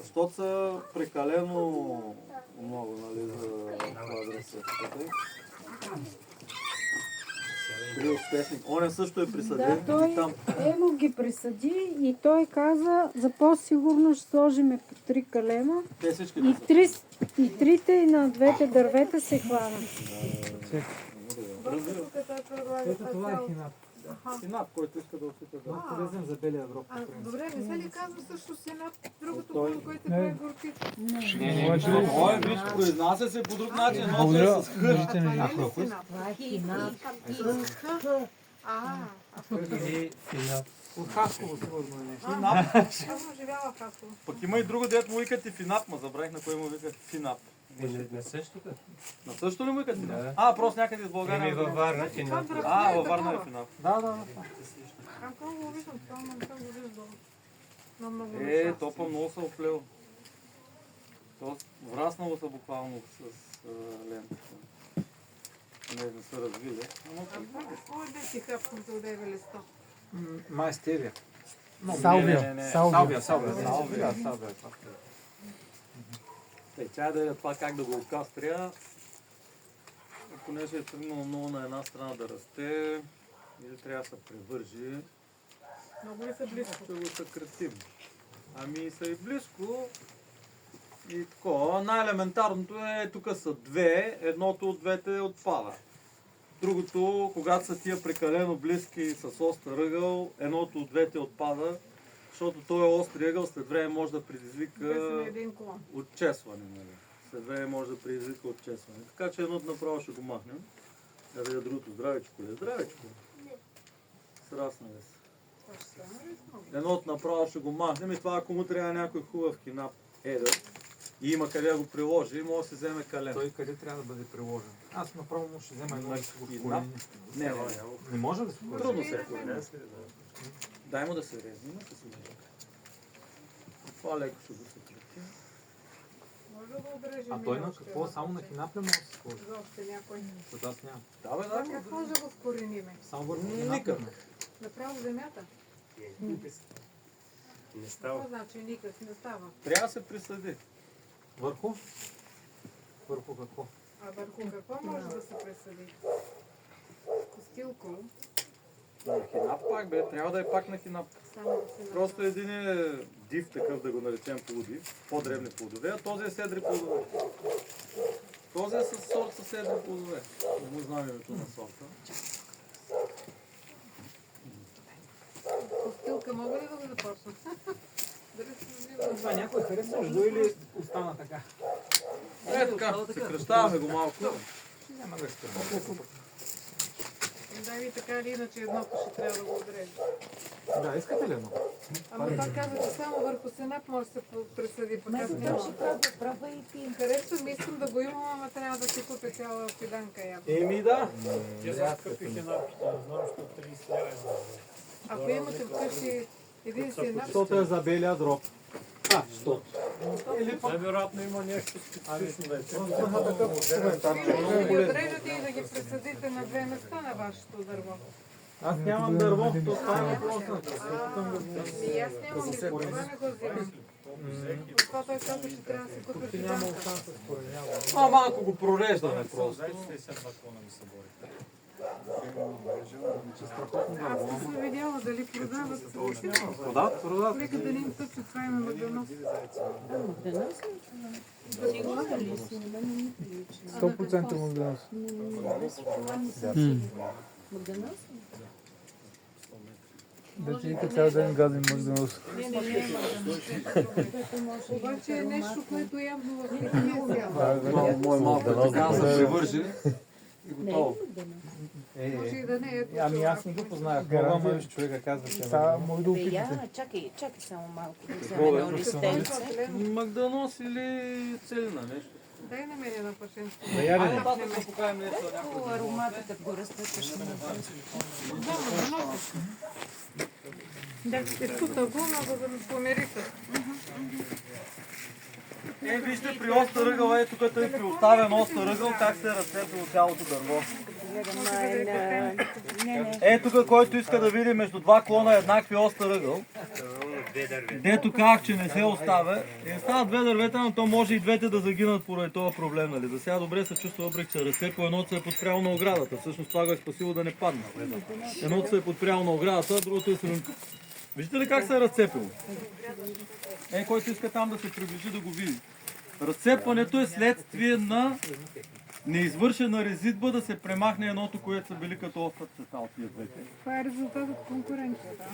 защото са прекалено много, нали, за това адреса. Он също е присъден. Да, той Емо ги присъди и той каза, за по-сигурно ще сложиме по 3 калема Те всички и трите и на двете дървета се хванат. Ето това е хинап. Хинап, който иска да опита да... Много полезен за белия Европа. Добре, не се ли казва също си една другото коло, което прави горчица? Ой, виж, произнася се по друг начин, но се е с хъщ. Това е хинап. От Хасково сигурно е нещо. Финап. Аз съм живяла в Хасково. Пък има и друго, дет му викат и финап, ма забравих на кой му викат финап. Не същото? На също ли му викат финап? Просто някъде из България. Във Варна финап. Във Варна е финап. Да. Там колко го виждам, това не съм го виждала. На много места. Топа много се оплел. То враснало са буквално с лентата. Не са развили. Какво е да си хапкам за 9 листа? Май стевия. Салвия. Салвия. Тя да е това как да го окастря. Понеже е тръгнало много на една страна да расте, или трябва да се превържи, Много ли са близко? ще го съкратим. Ами са и близко. И такова. Най-елементарното е, тук са две, едното от двете отпада. Другото, когато са тия прекалено близки с остър ъгъл, едното от двете отпада, защото този остри ъгъл след време може да предизвика Без на един клон. отчесване. Нали? След време може да предизвика отчесване. Така че едното направо ще го махнем. Да видя другото. Здравечко ли? Здравечко. Сраснали се. Това ще стане ли много? Едното направо ще го махнем и това ако му трябва някой хубав кинап едър и има къде да го приложи, може да се вземе калем. Той къде трябва да бъде приложен? Аз направо му ще взема едно и ще го И вкорени. Не. Не може да се вкорени? Трудно се е. Дай му да се резне, ще се реже. Това леко ще го съкрати. Може да го отрежем. А той на още какво? едно Само на парче. хинапля може да се вкори? За още някой. Защото аз нямам. Да, бе, Това да. как може да го вкорениме? Само върху Никак. хинапля. Направо в земята? Не става. Какво значи никак? Не става. Трябва да се присъди. Върху? Върху какво? А върху какво може да се пресъди? Костилко. На хинап пак, бе. Трябва да е пак на хинап. Само да се Просто един е див такъв, да го наречем плодив, по-дребни плодове, а този е седри плодове. Този е с сорт със седри плодове. Не му знам името на сорта. Костилка мога ли да го започна? Дали се развива? Това някой харесва ли го или остана така? Е така, съкръщаваме го малко. Няма да изкървам. Дай ви така или иначе едното ще трябва да го отрежа. Да, искате ли едно? Ама това казва, че само върху сенап може да се пресъди, пък аз Майка нямам. ще пробва, пробва и ти. Харесвам, искам да го имам, ама трябва да си купя цяла фиданка явно. Еми да. Те са скъпи хинапите, не знам, що 30 лева. Ако имате вкъщи един сенап, Защото е за белия дроб. Най-вероятно има нещо специфично вече. да ги отрежете и да ги пресъдите на две места на вашето дърво. Аз нямам дърво, то това е въпросът. И аз нямам и това не го взимам. Това той каза, че трябва да си купя фиданка. А малко го прореждаме просто. Знаете, 52 клона ми събори. Аз не съм видяла дали продават. Продат. Нека да не им тъпче, това има магданос. Магданос ли? Сигурна ли си? На мен не ми прилича. 100% магданос. Магданос ли? Да ти вика цял ден газен магданос. Не, магданос. Което може и Обаче е нещо, ароматно. което явно в не е цяло. Много е малко, така да се привържи и Не е готово. магданос. Може и да не е. Ами аз не го познах. Гаранция. Ама човека казва, че Сега може да Бе, опитате. я, чакай само малко да взема едно листенце. Магданос или целина нещо. Дай на мен една пашенство. Айде, тата да покажем нещо. О, ароматът да го разпътваш ще ме Да, изкута го, много да ме помириха. Вижте при остър ъгъл, ето като е при оставен остър ъгъл, как се е разцепило цялото дърво. Тук, който иска да види между два клона еднакви остър ъгъл, дето казах, че не се оставя, стават две дървета, но то може и двете да загинат поради този проблем. Нали? За сега добре се чувства, въпреки че се разцепило, едното се е подпряло на оградата. Всъщност това го е спасило да не падне. Едното се е подпряло на оградата, другото е срънко. Виждате ли как се е разцепило? Който иска там да се приближи да го види. Разцепването е следствие на неизвършена резидба да се премахне едното, което са били като остра цвета от тия двете. Това е резултат от конкуренцията.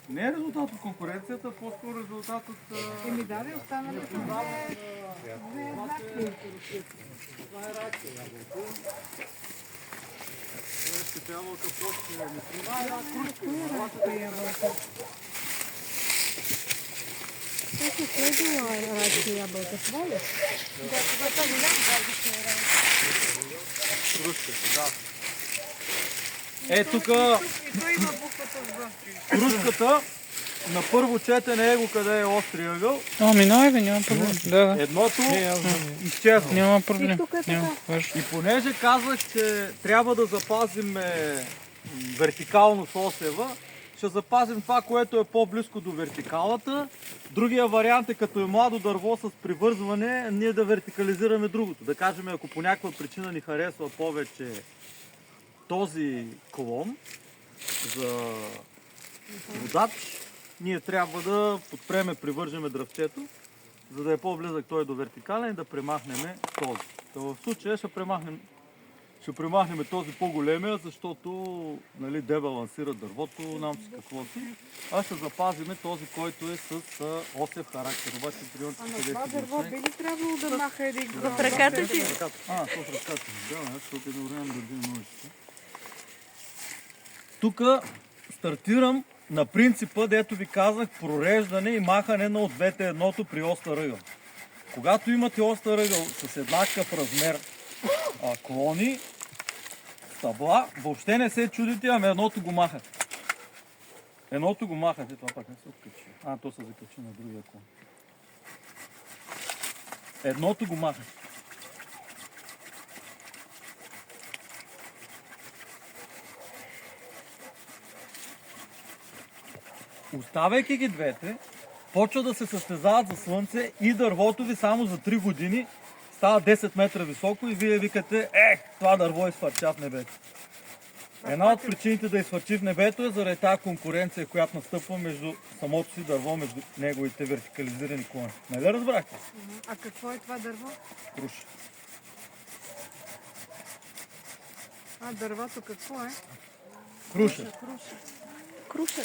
Не е резултат от конкуренцията, по-скоро резултат от... Еми да, ли останалите две еднакви. Kako sledila račke jabolka? Svoje? Тук И той има буквата в. кружката на първо четене го къде е острия ъгъл. Минавай бе, няма проблем. Да. Едното изчезва. Няма проблем. И тук е така. И понеже казах, че трябва да запазим вертикално с осева, ще запазим това, което е по-близко до вертикалата. Другия вариант е като е младо дърво с привързване, ние да вертикализираме другото. Да кажем, ако по някаква причина ни харесва повече този клон за водач, ние трябва да подпреме, привържеме дръвчето, за да е по-близък той до вертикален и да премахнем този. В случая ще премахнем този по-големия, защото нали, дебалансира дървото, нам си какво си. А ще запазим този, който е с осев характер. Обаче приемате Ама къде това си дърво би ли трябвало да маха един гром? В ръката си. то в ръката ми. Да, защото едновременно държи ножичка. Тук стартирам на принципа, дето ви казах, прореждане и махане на от двете едното при остър ъгъл. Когато имате остър ъгъл с еднакъв размер клони, стъбла, въобще не се чудите, ами едното го махате. Едното го махате, това пак не се откачи. То се закачи на другия клон. Едното го махате. Оставяйки ги двете, почва да се състезават за слънце и дървото ви само за 3 години става 10 метра високо и вие викате, това дърво изхвърча в небето. Една от причините да изхвърчи в небето е заради тази конкуренция, която настъпва между самото си дърво, между неговите вертикализирани клони. Нали разбрахте? А какво е това дърво? Круш. Дървото какво е? Круша. Круша.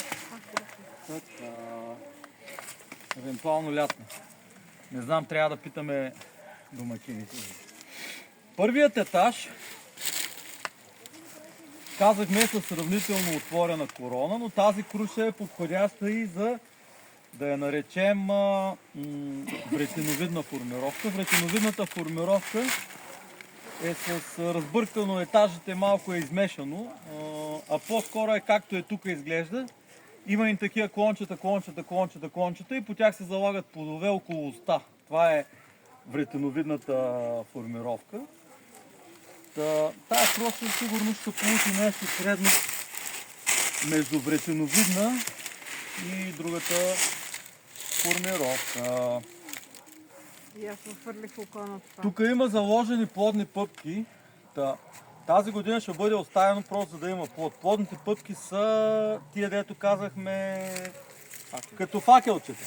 Евентуално лятно. Не знам, трябва да питаме домакините. Първият етаж, казахме, е със сравнително отворена корона, но тази круша е подходяща и за да я наречем вретиновидна формировка. Вретиновидната формировка е с разбъркано, етажите малко е измешано, а по-скоро е както е тук изглежда. Има и такива клончета и по тях се залагат плодове около уста. Това е вретиновидната формировка. Тая кроша сигурно ще получи нещо средно между вретиновидна и другата формировка. И аз хвърлих око на това. Тук има заложени плодни пъпки. Тази година ще бъде оставено просто за да има плод. Плодните пъпки са тия, дето казахме, като факелчета.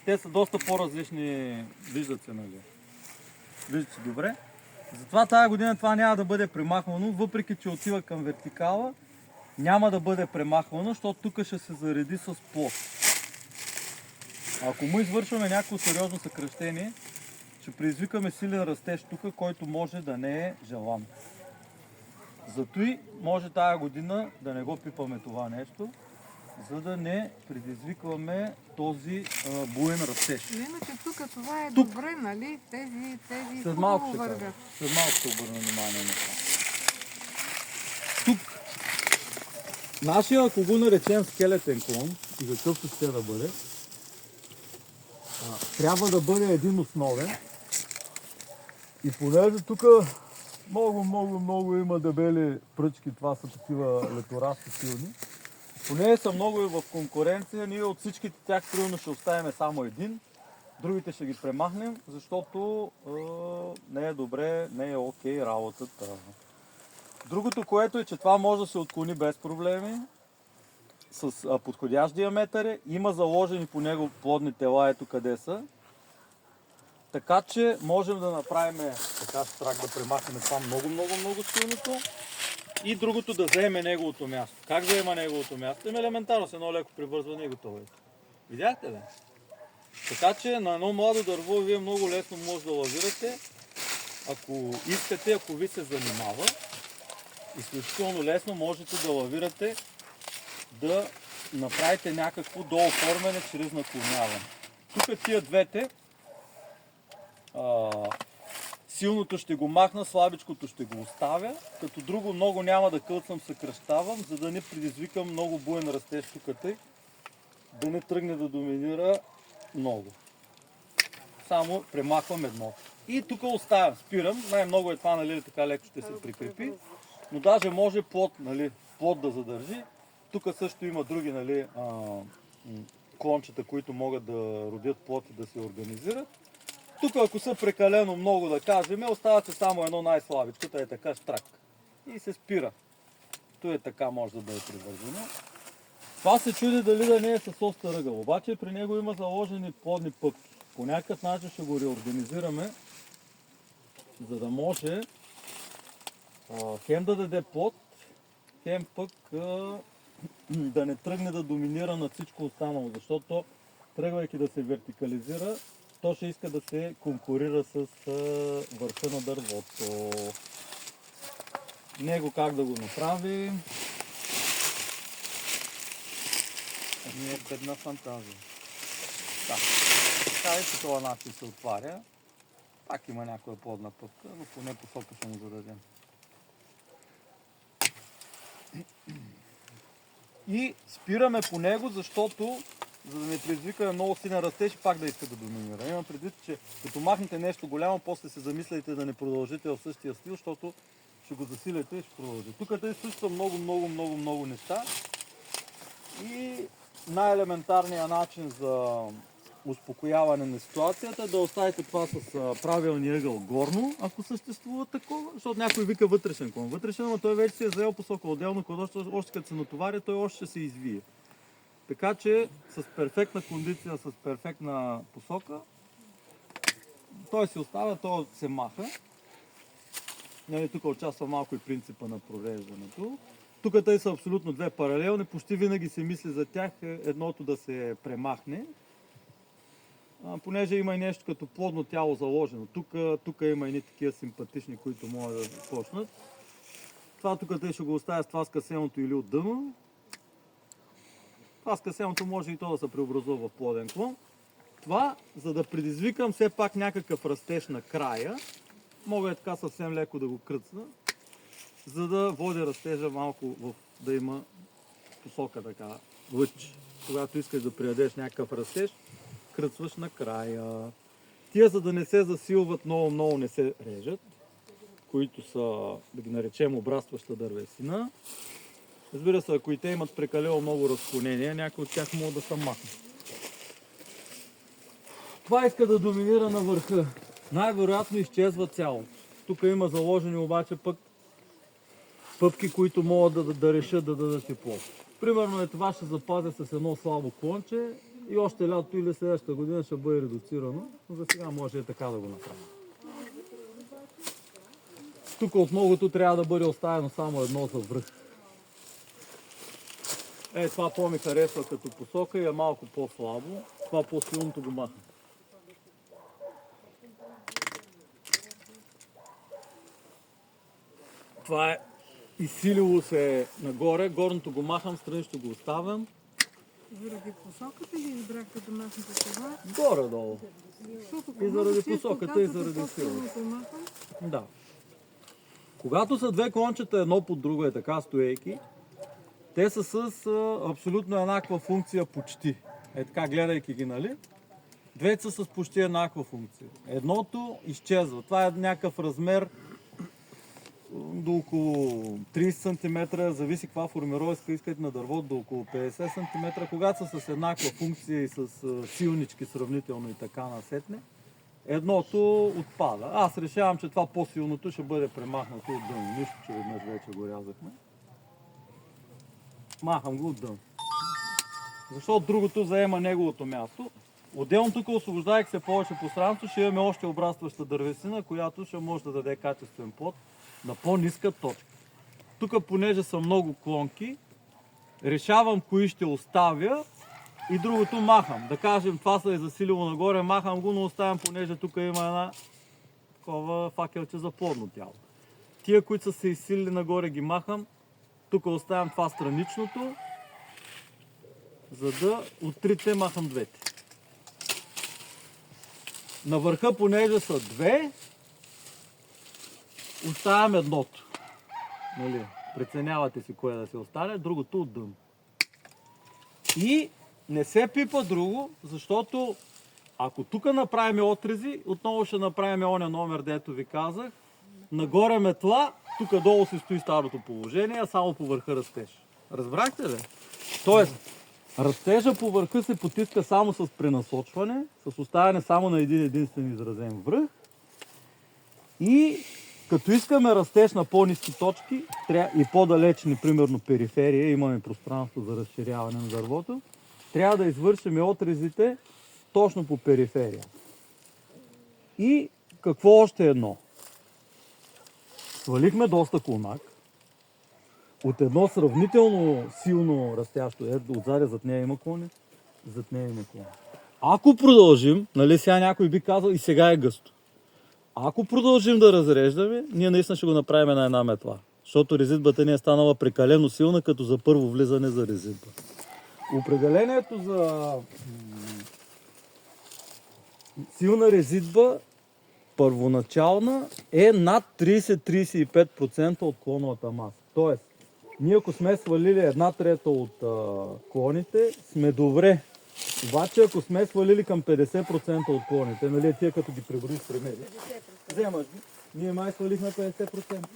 Те са доста по-различни, виждат се, нали? Виждат се добре. Затова тази година това няма да бъде премахвано, въпреки че отива към вертикала, няма да бъде премахвано, защото тук ще се зареди с плод. Ако му извършваме някакво сериозно съкращение, ще предизвикаме силен растеж тук, който може да не е желан. Зато и може тая година да не го пипаме това нещо, за да не предизвикваме този буен растеж. Но иначе тук това е добре, нали? Тези След малко хубаво ще кажа. вървят. След малко ще обърна внимание на това. Тук нашия, ако го наречем скелетен клон, и какъвто ще да бъде, трябва да бъде един основен. И понеже тук много има дебели пръчки, това са такива леторасти силни. Понеже са много и в конкуренция, ние от всичките тях трудно ще оставим само един. Другите ще ги премахнем, защото не е добре, не е окей работата. Другото, което е, че това може да се отклони без проблеми, с подходящ диаметър е, има заложени по него плодни тела, ето къде са. Така че можем да направим така страх да премахнем това много силното и другото да вземе неговото място. Как взема неговото място? Елементарно с едно леко привързване и готово е. Видяхте ли? Така че на едно младо дърво вие много лесно може да лавирате, ако искате, ако ви се занимава. Изключително лесно можете да лавирате, да направите някакво дооформяне чрез наклоняване. Тук тия двете, силното ще го махна, слабичкото ще го оставя, като друго много няма да кълцам, съкръщавам, за да не предизвикам много буен растеж тук, да не тръгне да доминира много. Само премахвам едно. И тук оставям, спирам, най-много е това, нали, така леко ще се прикрепи, но даже може плод, нали, плод да задържи Тук също има други, нали, клончета, които могат да родят плод и да се организират. Тук, ако са прекалено много, да кажем, остава се само едно най-слабичкото, е така штрак. И се спира. То е така, може да бъде привързано. Това се чуди дали да не е с остър ъгъл. Обаче при него има заложени плодни пъпки. По някакъв начин ще го реорганизираме, за да може хем да даде плод, хем пък да не тръгне да доминира над всичко останало, защото тръгвайки да се вертикализира, то ще иска да се конкурира с върха на дървото. Него как да го направи? Не е бедна фантазия. Да. Така и по този начин се отваря. Пак има някоя плодна пъпка, но поне посока ще му зададем. И спираме по него, защото за да не предизвикаме много силен растеж, пак да иска да доминира. Имам предвид, че като махнете нещо голямо, после се замисляйте да не продължите в същия стил, защото ще го засилите и ще продължи. Тук тъй също много неща. И най-елементарният начин за успокояване на ситуацията е да оставите това с правилния ъгъл горно, ако съществува такова, защото някой вика вътрешен клон. Вътрешен, но той вече си е заел посока отделно, още като се натоваря, той още ще се извие. Така че с перфектна кондиция, с перфектна посока, той се оставя, той се маха. Нали, тук участва малко и принципа на провеждането. Тук те са абсолютно две паралелни, почти винаги се мисли за тях едното да се премахне, понеже има и нещо като плодно тяло заложено. Тук има едни такива симпатични, които могат да почнат. Това тук те ще го оставя с това скъсеното или от дъно. Това скъсеното може и то да се преобразува в плоден клон. Това, за да предизвикам все пак някакъв растеж на края, мога така съвсем леко да го кръцна, за да води растежа малко да има посока така, лъч. Когато искаш да придадеш някакъв растеж, кръцваш на края. Тия, за да не се засилват, много не се режат, които са, да ги наречем, обрастваща дървесина. Разбира се, ако и те имат прекалено много разклонения, някои от тях могат да са махнат. Това иска да доминира на върха. Най-вероятно изчезва цяло. Тук има заложени обаче пък пъпки, които могат да решат да дадат и плод. Примерно това ще запазя с едно слабо клонче и още лято или следващата година ще бъде редуцирано, но за сега може и така да го направим. Тук от многото трябва да бъде оставено само едно за връх. Това по-ми харесва като посока и е малко по-слабо. Това по-силното го махам. Това е изсилило се нагоре, горното го махам, странично го оставям. Заради посоката ли избрахте да махнете това? Горе-долу. И заради посоката, и заради силата. Махам? Да. Когато са две клончета едно под друго е така стоейки, те са с абсолютно еднаква функция почти. Е така, гледайки ги, нали? Двете са с почти еднаква функция. Едното изчезва. Това е някакъв размер до около 30 см, зависи каква формировка искате на дървото, до около 50 см. Когато са с еднаква функция и с силнички сравнително и така насетне, едното отпада. Аз решавам, че това по-силното ще бъде премахнато от дъно. Нищо, че веднъж вече го рязахме. Махам го от дъно. Защото другото заема неговото място. Отделно тук, освобождайки се повече пространство, ще имаме още обрастваща дървесина, която ще може да даде качествен плод на по-ниска точка. Тук, понеже са много клонки, решавам кои ще оставя и другото махам. Да кажем, това се е засилило нагоре, махам го, но оставям, понеже тук има една такова факелче за плодно тяло. Тия, които са се изсилили нагоре, ги махам. Тук оставям това страничното, за да от трите махам двете. На върха, понеже са две, оставям едното. Нали? Преценявате си кое да се остане, другото отдън. И не се пипа друго, защото ако тук направим отрези, отново ще направим оня номер, дето ви казах. Нагоре метла, тук долу си стои старото положение, а само по върха растеж. Разбрахте ли? Тоест, растежа по върха се потиска само с пренасочване, с оставяне само на един единствен изразен връх. И като искаме растеж на по-ниски точки и по-далечни, примерно периферия, имаме пространство за разширяване на дървото, трябва да извършим отрезите точно по периферия. И какво още едно? Свалихме доста клонак от едно сравнително силно растящо. Отзаде зад нея има клони, зад нея има клони. Ако продължим, нали сега някой би казал и сега е гъсто. Ако продължим да разреждаме, ние наистина ще го направим на една метла. Защото резидбата ни е станала прекалено силна, като за първо влизане за резидба. Определението за силна резидба, първоначална, е над 30-35% от клоновата маса. Тоест, ние ако сме свалили 1/3 от клоните, сме добре. Обаче ако сме свалили към 50% от клоните, нали тия като ги преброиш при мен, вземаш ги, ние май свалихме 50%.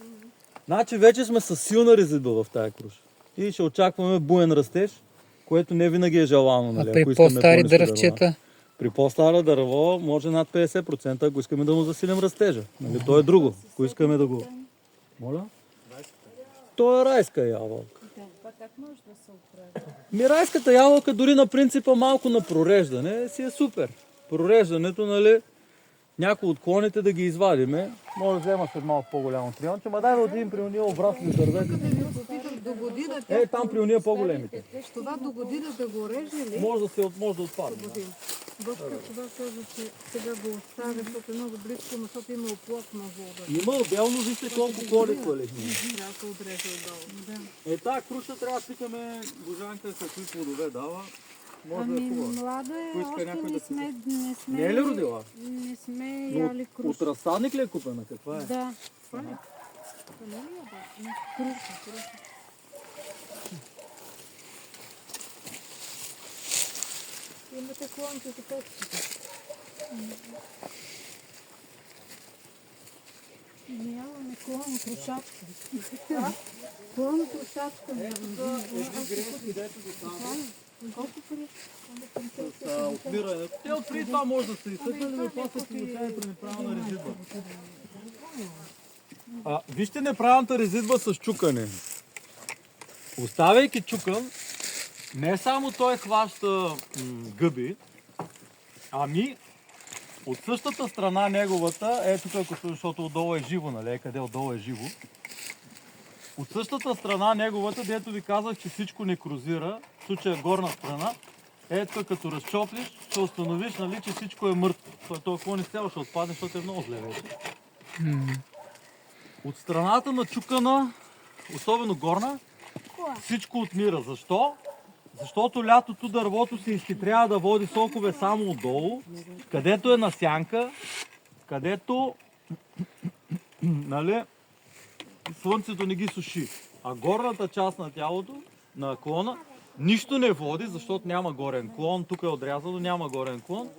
Значи вече сме с силна резидба в тая круша. И ще очакваме буен растеж, което не винаги е желано. Нали, А при по-стари дървчета? При по-стара дърво може над 50%, ако искаме да му засилим растежа. Нали, то е друго, ако искаме да го... Моля? То е райска ябълка. Това как може да се оправи? Райската ябълка дори на принципа малко на прореждане си е супер. Прореждането, нали, някои от клоните да ги извадиме. Може да взема след малко по-голямо трионче, ма дай да отидем при уния обратно дървета. До година Там при уния по-големите. това до година да го реже ли? Може да отпадне. Да. Доктор това казва, че сега го оставя, защото е много близко, но защото има оплот на вода. Има отделно, вижте колко клони свалихме. Трябва да се отрежа отдолу. Да. Тая круша трябва да питаме Божанка какви плодове дава. Може да е хубава. Млада е, Поиска още някой не да сме, Не е ли родила? Не сме Но яли от круша. разсадник ли е купена? Каква е? Да. Круша. Имате клонче за печките. Нямаме клон, крушачка. Клон, крушачка. Колко пари? Отмирането. Те отпреди това може да се изсъкнали, но после се получава при неправилна резидба. Вижте неправилната резидба с чукане. Оставяйки чукан, не само той хваща гъби, ами от същата страна неговата, ето тук, защото отдолу е живо, нали? Къде отдолу е живо. От същата страна неговата, дето ви казах, че всичко некрозира, в случая горна страна, ето като разчоплиш, ще установиш, нали, че всичко е мъртво. Той клон изцяло ще отпадне, защото е много зле вече. От страната на чукана, особено горна, всичко отмира. Защо? Защото лятото дървото се изхитрява да води сокове само отдолу, където е на сянка, където нали, слънцето не ги суши. А горната част на тялото, на клона, нищо не води, защото няма горен клон. Тук е отрязано, няма горен клон.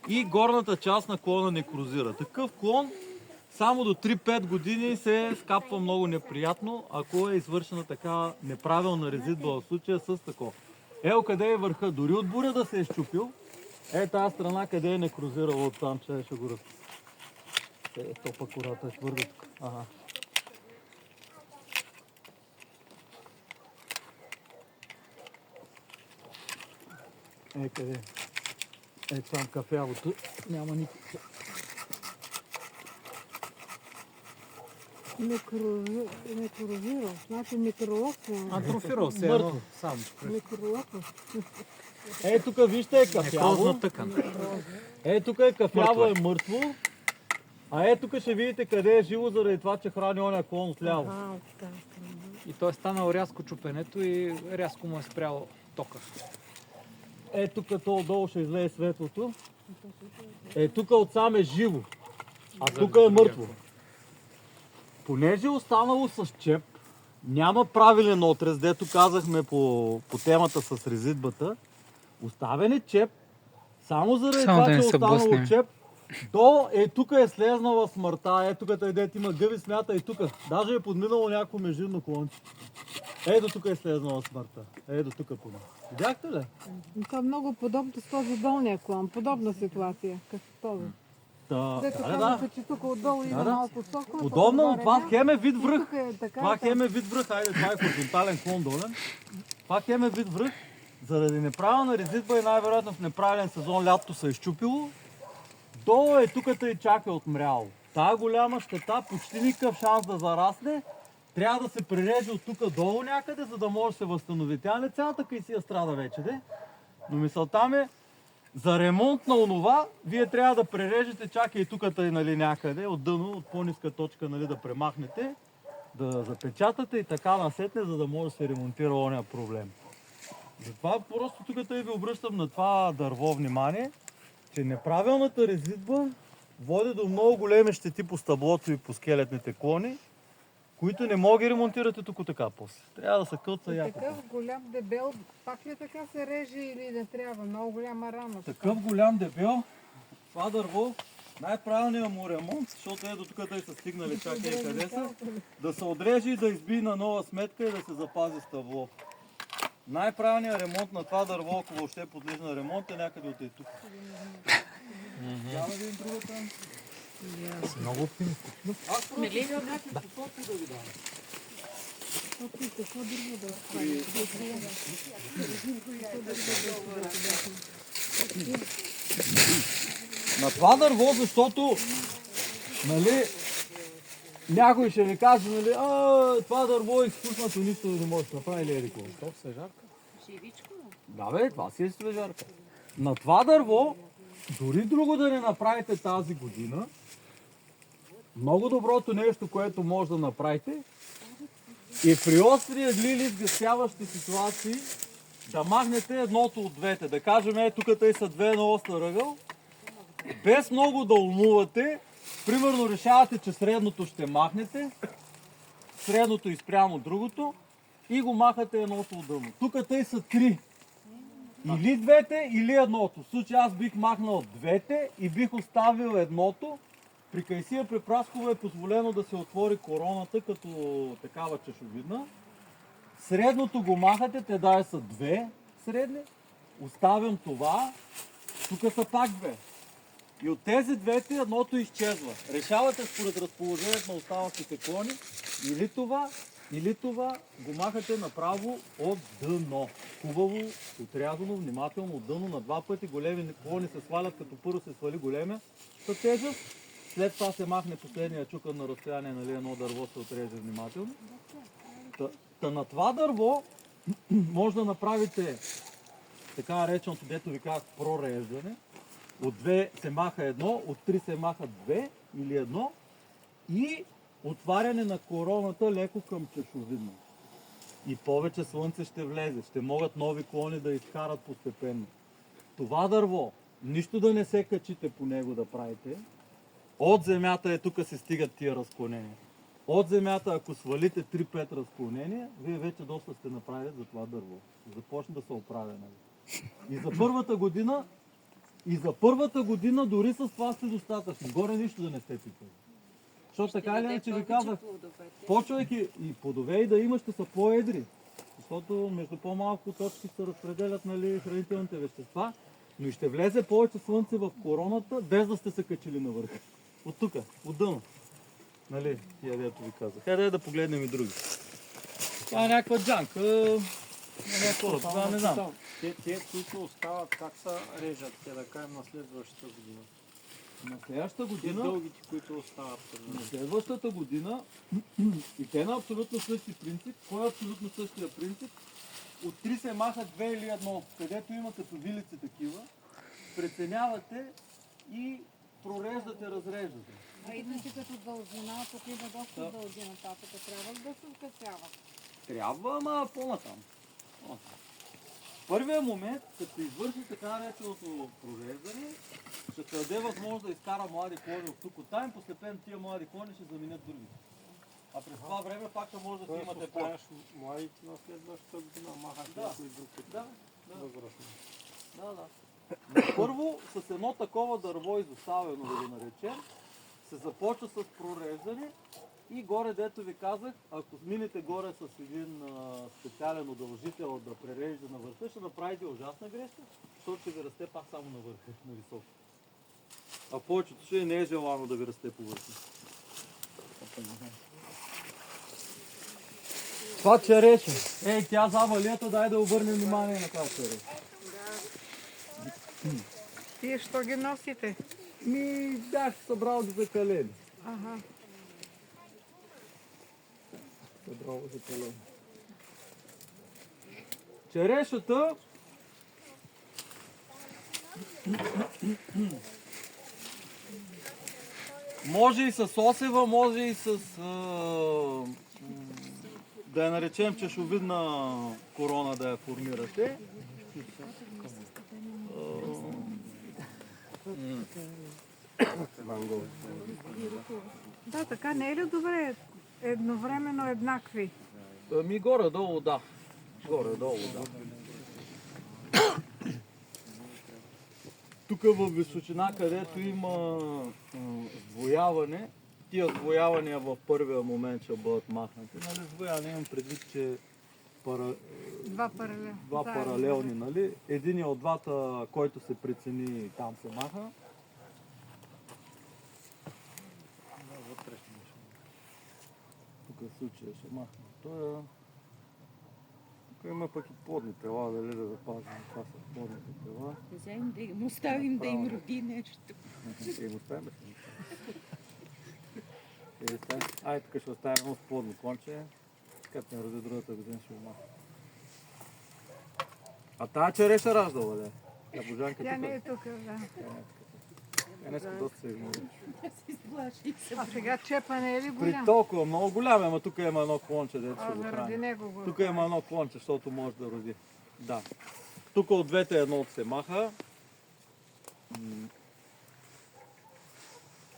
И горната част на клона некрозира. Такъв клон само до 3-5 години се скапва много неприятно, ако е извършена така неправилна резидба в случая с такова. Ето къде е върха, дори от буря да се е щупил, тази страна къде е некрозирала от там, че ще го разпи. То пък кората е твърда тук. Ага. Къде? Там кафявото. Няма никакво. Некрозирал, значи микролокво. Атрофирал се едно сам. Микролокво. Тук вижте е кафяво. Некрозна тъкан. Тук е кафяво, е мъртво. А тук ще видите къде е живо, заради това, че храни оня клон отляво. И той е станал рязко чупенето и рязко му е спрял тока. Тук то отдолу ще излее светлото. Тук отсам е живо. А тук е мъртво. Понеже е останало с чеп, няма правилен отрез, дето казахме по темата с резидбата, оставен е чеп, само заради това, че е останало чеп, До тук е слезнала смъртта, тук дете има гъби, смята и тук. Даже е подминало някакво междинно клонче. До тук е слезнала смъртта. До тук поне. Видяхте ли? Това е много подобно с този долния клон. Подобна ситуация, като този. Дето казвате, че тук отдолу има малко соко. Подобно, но това хем е вид връх. Тук е така. Това хем е вид връх, това е хоризонтален клон долен. Това хем е вид връх. Заради неправилна резидба и най-вероятно в неправилен сезон лятото се е изчупило. Долу тук и чак е отмряло. Тая голяма щета, почти никакъв шанс да зарасне. Трябва да се пререже от тук долу някъде, за да може да се възстанови. Тя не цялата кайсия страда вече, де. Но мисълта ми е, за ремонт на онова, вие трябва да прережете чак и тук нали, някъде, от дъно, от по-ниска точка нали, да премахнете, да запечатате и така насетне, за да може да се ремонтира ония проблем. Затова просто тук ви обръщам на това дърво внимание, че неправилната резидба води до много големи щети по стъблото и по скелетните клони, които не мога да ремонтирате тук така после. Трябва да се кълца яко. Такъв голям дебел, пак ли така се реже или не трябва? Много голяма рана. Такъв голям дебел, това дърво, най-правилният му ремонт, защото до тук да са стигнали чак къде са, да се отрежи и да изби на нова сметка и да се запази стъбло. Най-правилният ремонт на това дърво, ако въобще подлежи на ремонт, е някъде от тук. Няма да видим другата. Много оптимистично. Аз просто сега някакви посоки да ви дам. На това дърво, защото нали, някой ще ви каже, нали, това дърво е изпуснато, нищо не може да направи или ерико. То все жарка. Живичко? Да бе, това си е свежарка. На това дърво, дори друго да не направите тази година, много доброто нещо, което може да направите, е при остри ъгли или сгъстяващи ситуации да махнете едното от двете. Да кажем, тук тъй са две на остър ъгъл, без много да умувате. Примерно решавате, че средното ще махнете, средното изпрямо другото и го махате едното от дъно. Тук тъй са три. Или двете, или едното. В случай аз бих махнал двете и бих оставил едното. При кайсия препраскова е позволено да се отвори короната като такава чешовидна. Средното го махате, те дай са две средни. Оставям това. Тук са пак две. И от тези двете едното изчезва. Решавате според разположението на оставащите клони или това го махате направо от дъно. Хубаво, отрязано, внимателно от дъно на два пъти. Големи клони се свалят, като първо се свали големия с тежест. След това се махне последния чукан на разстояние, нали, едно дърво се отреже внимателно. Та на това дърво може да направите така нареченото, дето ви казах, прореждане. От две се маха едно, от три се маха две или едно и отваряне на короната леко към чешовидно. И повече слънце ще влезе, ще могат нови клони да изкарат постепенно. Това дърво, нищо да не се качите по него да правите. От земята тук се стигат тия разклонения. От земята, ако свалите 3-5 разклонения, вие вече доста сте направили за това дърво. Започне да се оправя. Нали? И за първата година дори с това сте достатъчни. Горе нищо да не сте пипали. Защото така или иначе ви казах, почвайки и плодове и да има, ще са по-едри. Защото между по-малко точки се разпределят нали, хранителните вещества, но и ще влезе повече слънце в короната, без да сте се качили навърх. От тук, от дъно. Нали, тия дето ви казах. Хайде да погледнем и други. Това е някаква джанка. Това не знам. Те, които остават, как са режат, те да кажем на следващата година? На следващата Те година, дългите, които остават. на следващата година и те на абсолютно същия принцип. Кой е абсолютно същия принцип? От 3 се махат 2 или 1. Където има като вилици такива, преценявате и прореждате, разреждате. А иначе като дължина, тук има доста дължина татъка. Трябва ли да се скъсява? Трябва, ама по-натам. Първият момент, като се извърши така нареченото прореждане, ще се даде възможност да изкара млади клони от тук от там, постепенно тия млади клони ще заменят други. А през това време пак ще може да си имате плод. Младите на следващата година махат Да. някой друг Да, възрастни. да. Първо, с едно такова дърво изоставено, да го наречем, се започва с прореждане и горе, дето ви казах, ако минете горе с един специален удължител да прережда на върха, ще направите ужасна грешка, защото ще ви расте пак само на върха, на високо. А повечето ще не е желано да ви расте по върха. Това череше. Ей, тя зама лето, дай да обърнем внимание на това череше. Тие що ги носите? Ми бях събрал ги за калени. Ага. Събрал за калени. Черешата може и с осева, може и с да я наречем чешовидна корона да я формирате. Да, така не е ли добре едновременно еднакви? Ми горе-долу да. Горе-долу да. Тук в височина, където има сдвояване, тия сдвоявания в първия момент ще бъдат махнати. Нали, сдвояване имам предвид, че Два паралел. два паралелни, нали? Единият от двата, който се прецени, там се маха. Тук в случая ще махна. Тук има пък и плодни тела, дали да запазим. Това са плодните тела. Вземем да им оставим да им роди нещо. Ще им оставим. Ай, тук ще оставим едно с плодно конче. Като не роди другата година ще го махна. А тая череша раждала, да? Тя Божанка Тя тук. не е тук, да. Тя днеска доста се измори. А сега чепа не е ли При голям? толкова много голям, ама тук има едно клонче, дето ще А, го заради храни. него го. Тук има едно клонче, защото може да роди. Да. Тук от двете едно се маха.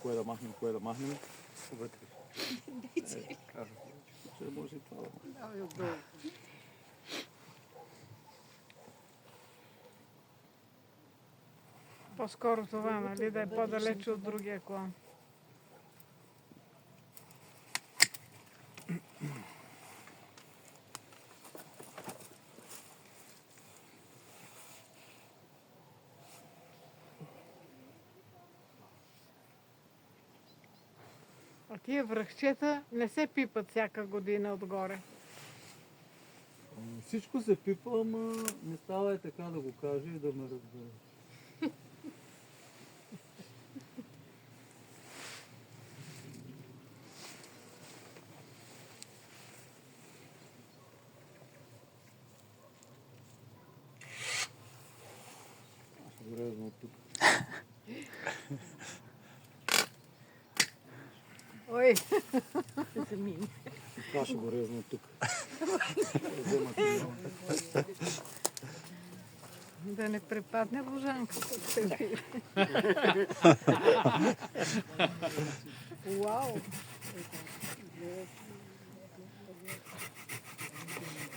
Кое да махнем, кое да махнем? Вътре. Ще може и това да махнем. По-скоро това, нали, да е по-далече от другия клон. А тия връхчета не се пипат всяка година отгоре. Всичко се пипа, ама не става и така да го кажа и да ме разбере. Ще го резна от тук. Ой, Това ще го резна от тук. да не препадне Божанката. Вау!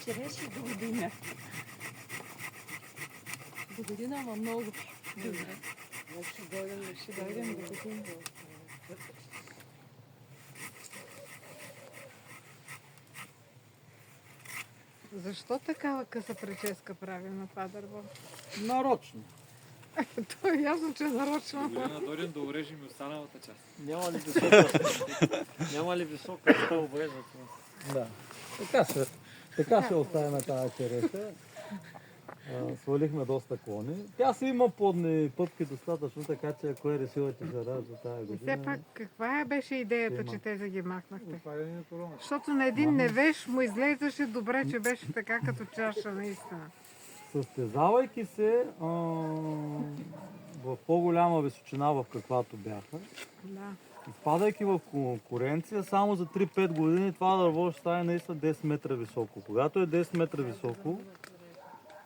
Череши до година. До година, ама много. Ще дойдем до година. Защо такава къса прическа правим на това дърво? Нарочно. То е ясно, че е нарочно. Година дойдем да урежем и останалата част. Няма ли висока стълба за това? Да. Така ще оставим тази череша. Свалихме доста клони. Тя си има плодни пъпки достатъчно, така че ако е решила, че ще ражда тази И година. все пак, каква беше идеята, Има. че те да ги махнахте? Отваряне на корона. Защото на един невеж му изглеждаше добре, че беше така като чаша, наистина. Състезавайки се в по-голяма височина, в каквато бяха, Да. изпадайки в конкуренция, само за 3-5 години това дърво ще стане наистина 10 метра високо. Когато е 10 метра високо,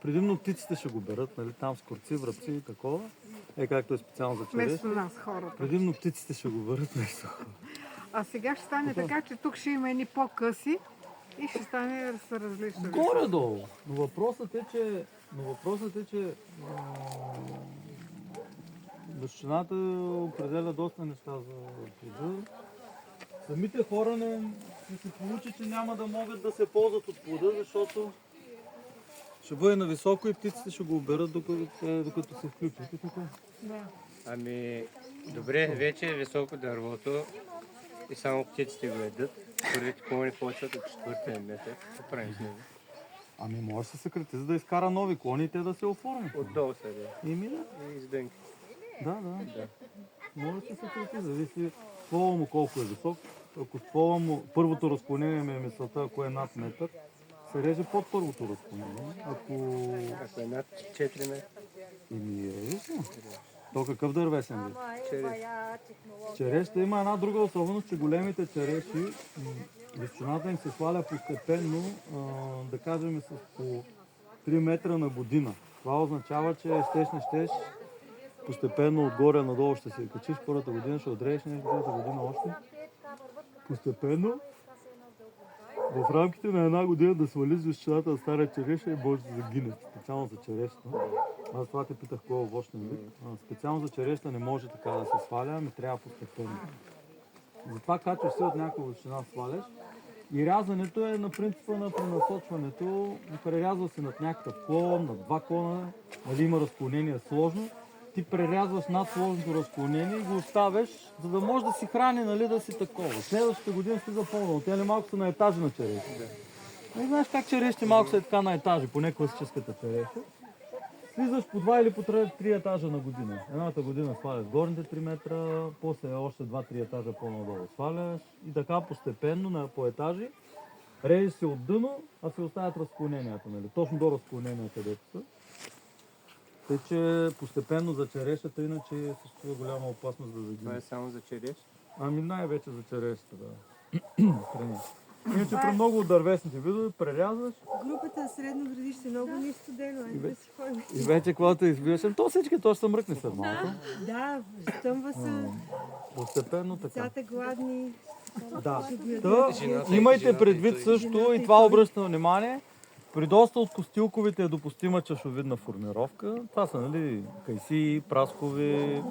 предимно птиците ще го берат, нали, там скорци, врабци и такова. Както е специално за череш. Вместо нас, хората. Предимно птиците ще го берат вместо хора. А сега ще стане така, че тук ще има едни по-къси и ще стане с различни. Горе-долу. Но въпросът е, че Височината определя доста неща за плода. Самите хора ще се получи, че няма да могат да се ползват от плода, защото ще бъде нависоко и птиците ще го оберат докато се включите тук. Ами, добре, вече е високо дървото и само птиците го едат. Първите клони почват от четвъртия месец. Какво правим с него? Ами може да се съкрати, за да изкара нови клони и те да се оформят. Отдолу се да. И мина. И издънки. Да. Може да се съкрати, зависи ствола му колко е висок. Ако ствола му, първото разклонение ми е мисълта, ако е над метър, се реже под първото разклонение. Ако е над 4 метра. Ими е лично. То какъв дървесен вид? Череш. Черешта има една друга особеност, че големите череши, височината им се сваля постепенно, да кажем с по 3 метра на година. Това означава, че не щеш, постепенно отгоре надолу ще се качиш, първата година ще отрееш нещо, другата година още. Постепенно, в рамките на една година да свалиш височината на стара череша и може да загинеш, специално за черешта. Аз това те питах кой е овощен вид. Специално за черешта не може така да се сваля, ами трябва постепенно. Затова качваш се от някаква височина сваляш. И рязането е на принципа на пренасочването. Прерязва се над някакъв клон, над два клона, нали има разклонение сложно. Ти прерязваш над сложното разклонение и го оставяш, за да може да си храни, нали, да си такова. Следващата година си запълнал. Те ли малко са на етажи на череши. Не знаеш как черешите малко са така на етажи, поне класическата череша. Слизаш по 2 или по 3 етажа на година. Едната година сваляш горните 3 метра, после още 2-3 етажа по-надолу сваляш и така постепенно по етажи режеш се от дъно, а се оставят разклоненията, нали? Точно до разклоненията, където са. Тъй, че постепенно за черешата, иначе съществува голяма опасност да загине. Това е само за череш? Ами най-вече за черешата, да. Иначе при много от дървесните видове прерязваш. Групата средно градище много ни е студено, да си ходим. И вече когато избиваш, то всички то ще се мръкне след малко. Да, стъмва се, Постепенно така. децата гладни. Да. Имайте предвид също, и това обръщам внимание, при доста от костилковите е допустима чашовидна формировка. Това са, нали, кайсии, праскови,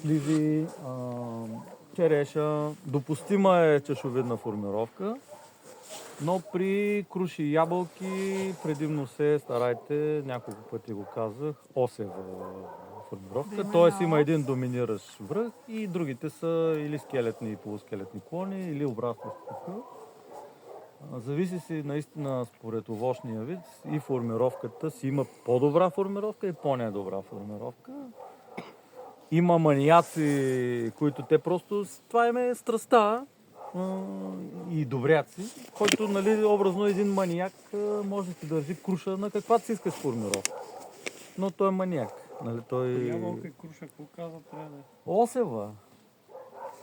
сливи, череша. Допустима е чашовидна формировка, но при круши и ябълки предимно се старайте, няколко пъти го казах, осева формировка. Т.е. има един доминиращ връх и другите са или скелетни и полускелетни клони, или обрастващи такъв. Зависи си наистина според овощния вид и формировката си има по-добра формировка и по-недобра формировка. Има маниаци, които те просто, това им е страстта, и добряци, който, нали, образно един маниак може да си държи круша на каквато си искаш формировка. Но той е маниак. Нали, той... Ябълка и круша, какво казва трябва да е? Осева.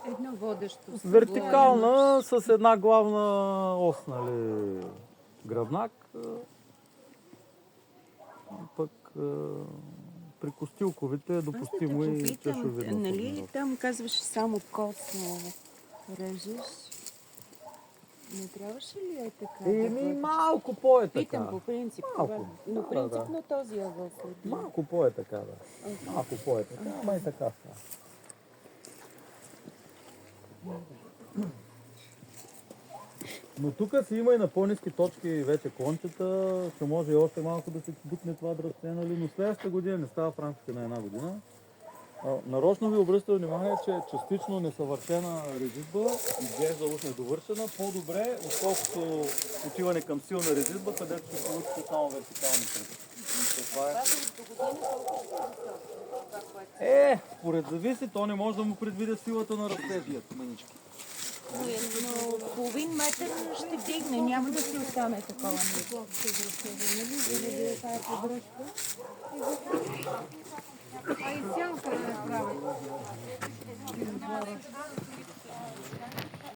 Едно водещо. Вертикална с една главна ос, нали, гръбнак. Пък при костилковите е допустимо и чашовидна нали формировка. там казваш само косно режеш? Не трябваше ли е така? Еми малко по-е така. Питам по принцип. Малко. Но принципно този ъгъл се. Малко по-е така, да. Малко по-е така, ама и така става. Но тук си има и на по-ниски точки вече клончета, ще може и още малко да се бутне това дръсте, нали? Но следващата година не става в рамките на една година. Нарочно ви обръщам внимание, че частично несъвършена резидба изглежда уж недовършена, по-добре, отколкото отиване към силна резидба, където ще получите само вертикални кръги. Според зависи, то не може да му предвидя силата на растежията манички. Но половин метър ще дигне, няма да си остане такова ниво. Заради тази поддръжка. А и сянка да направят.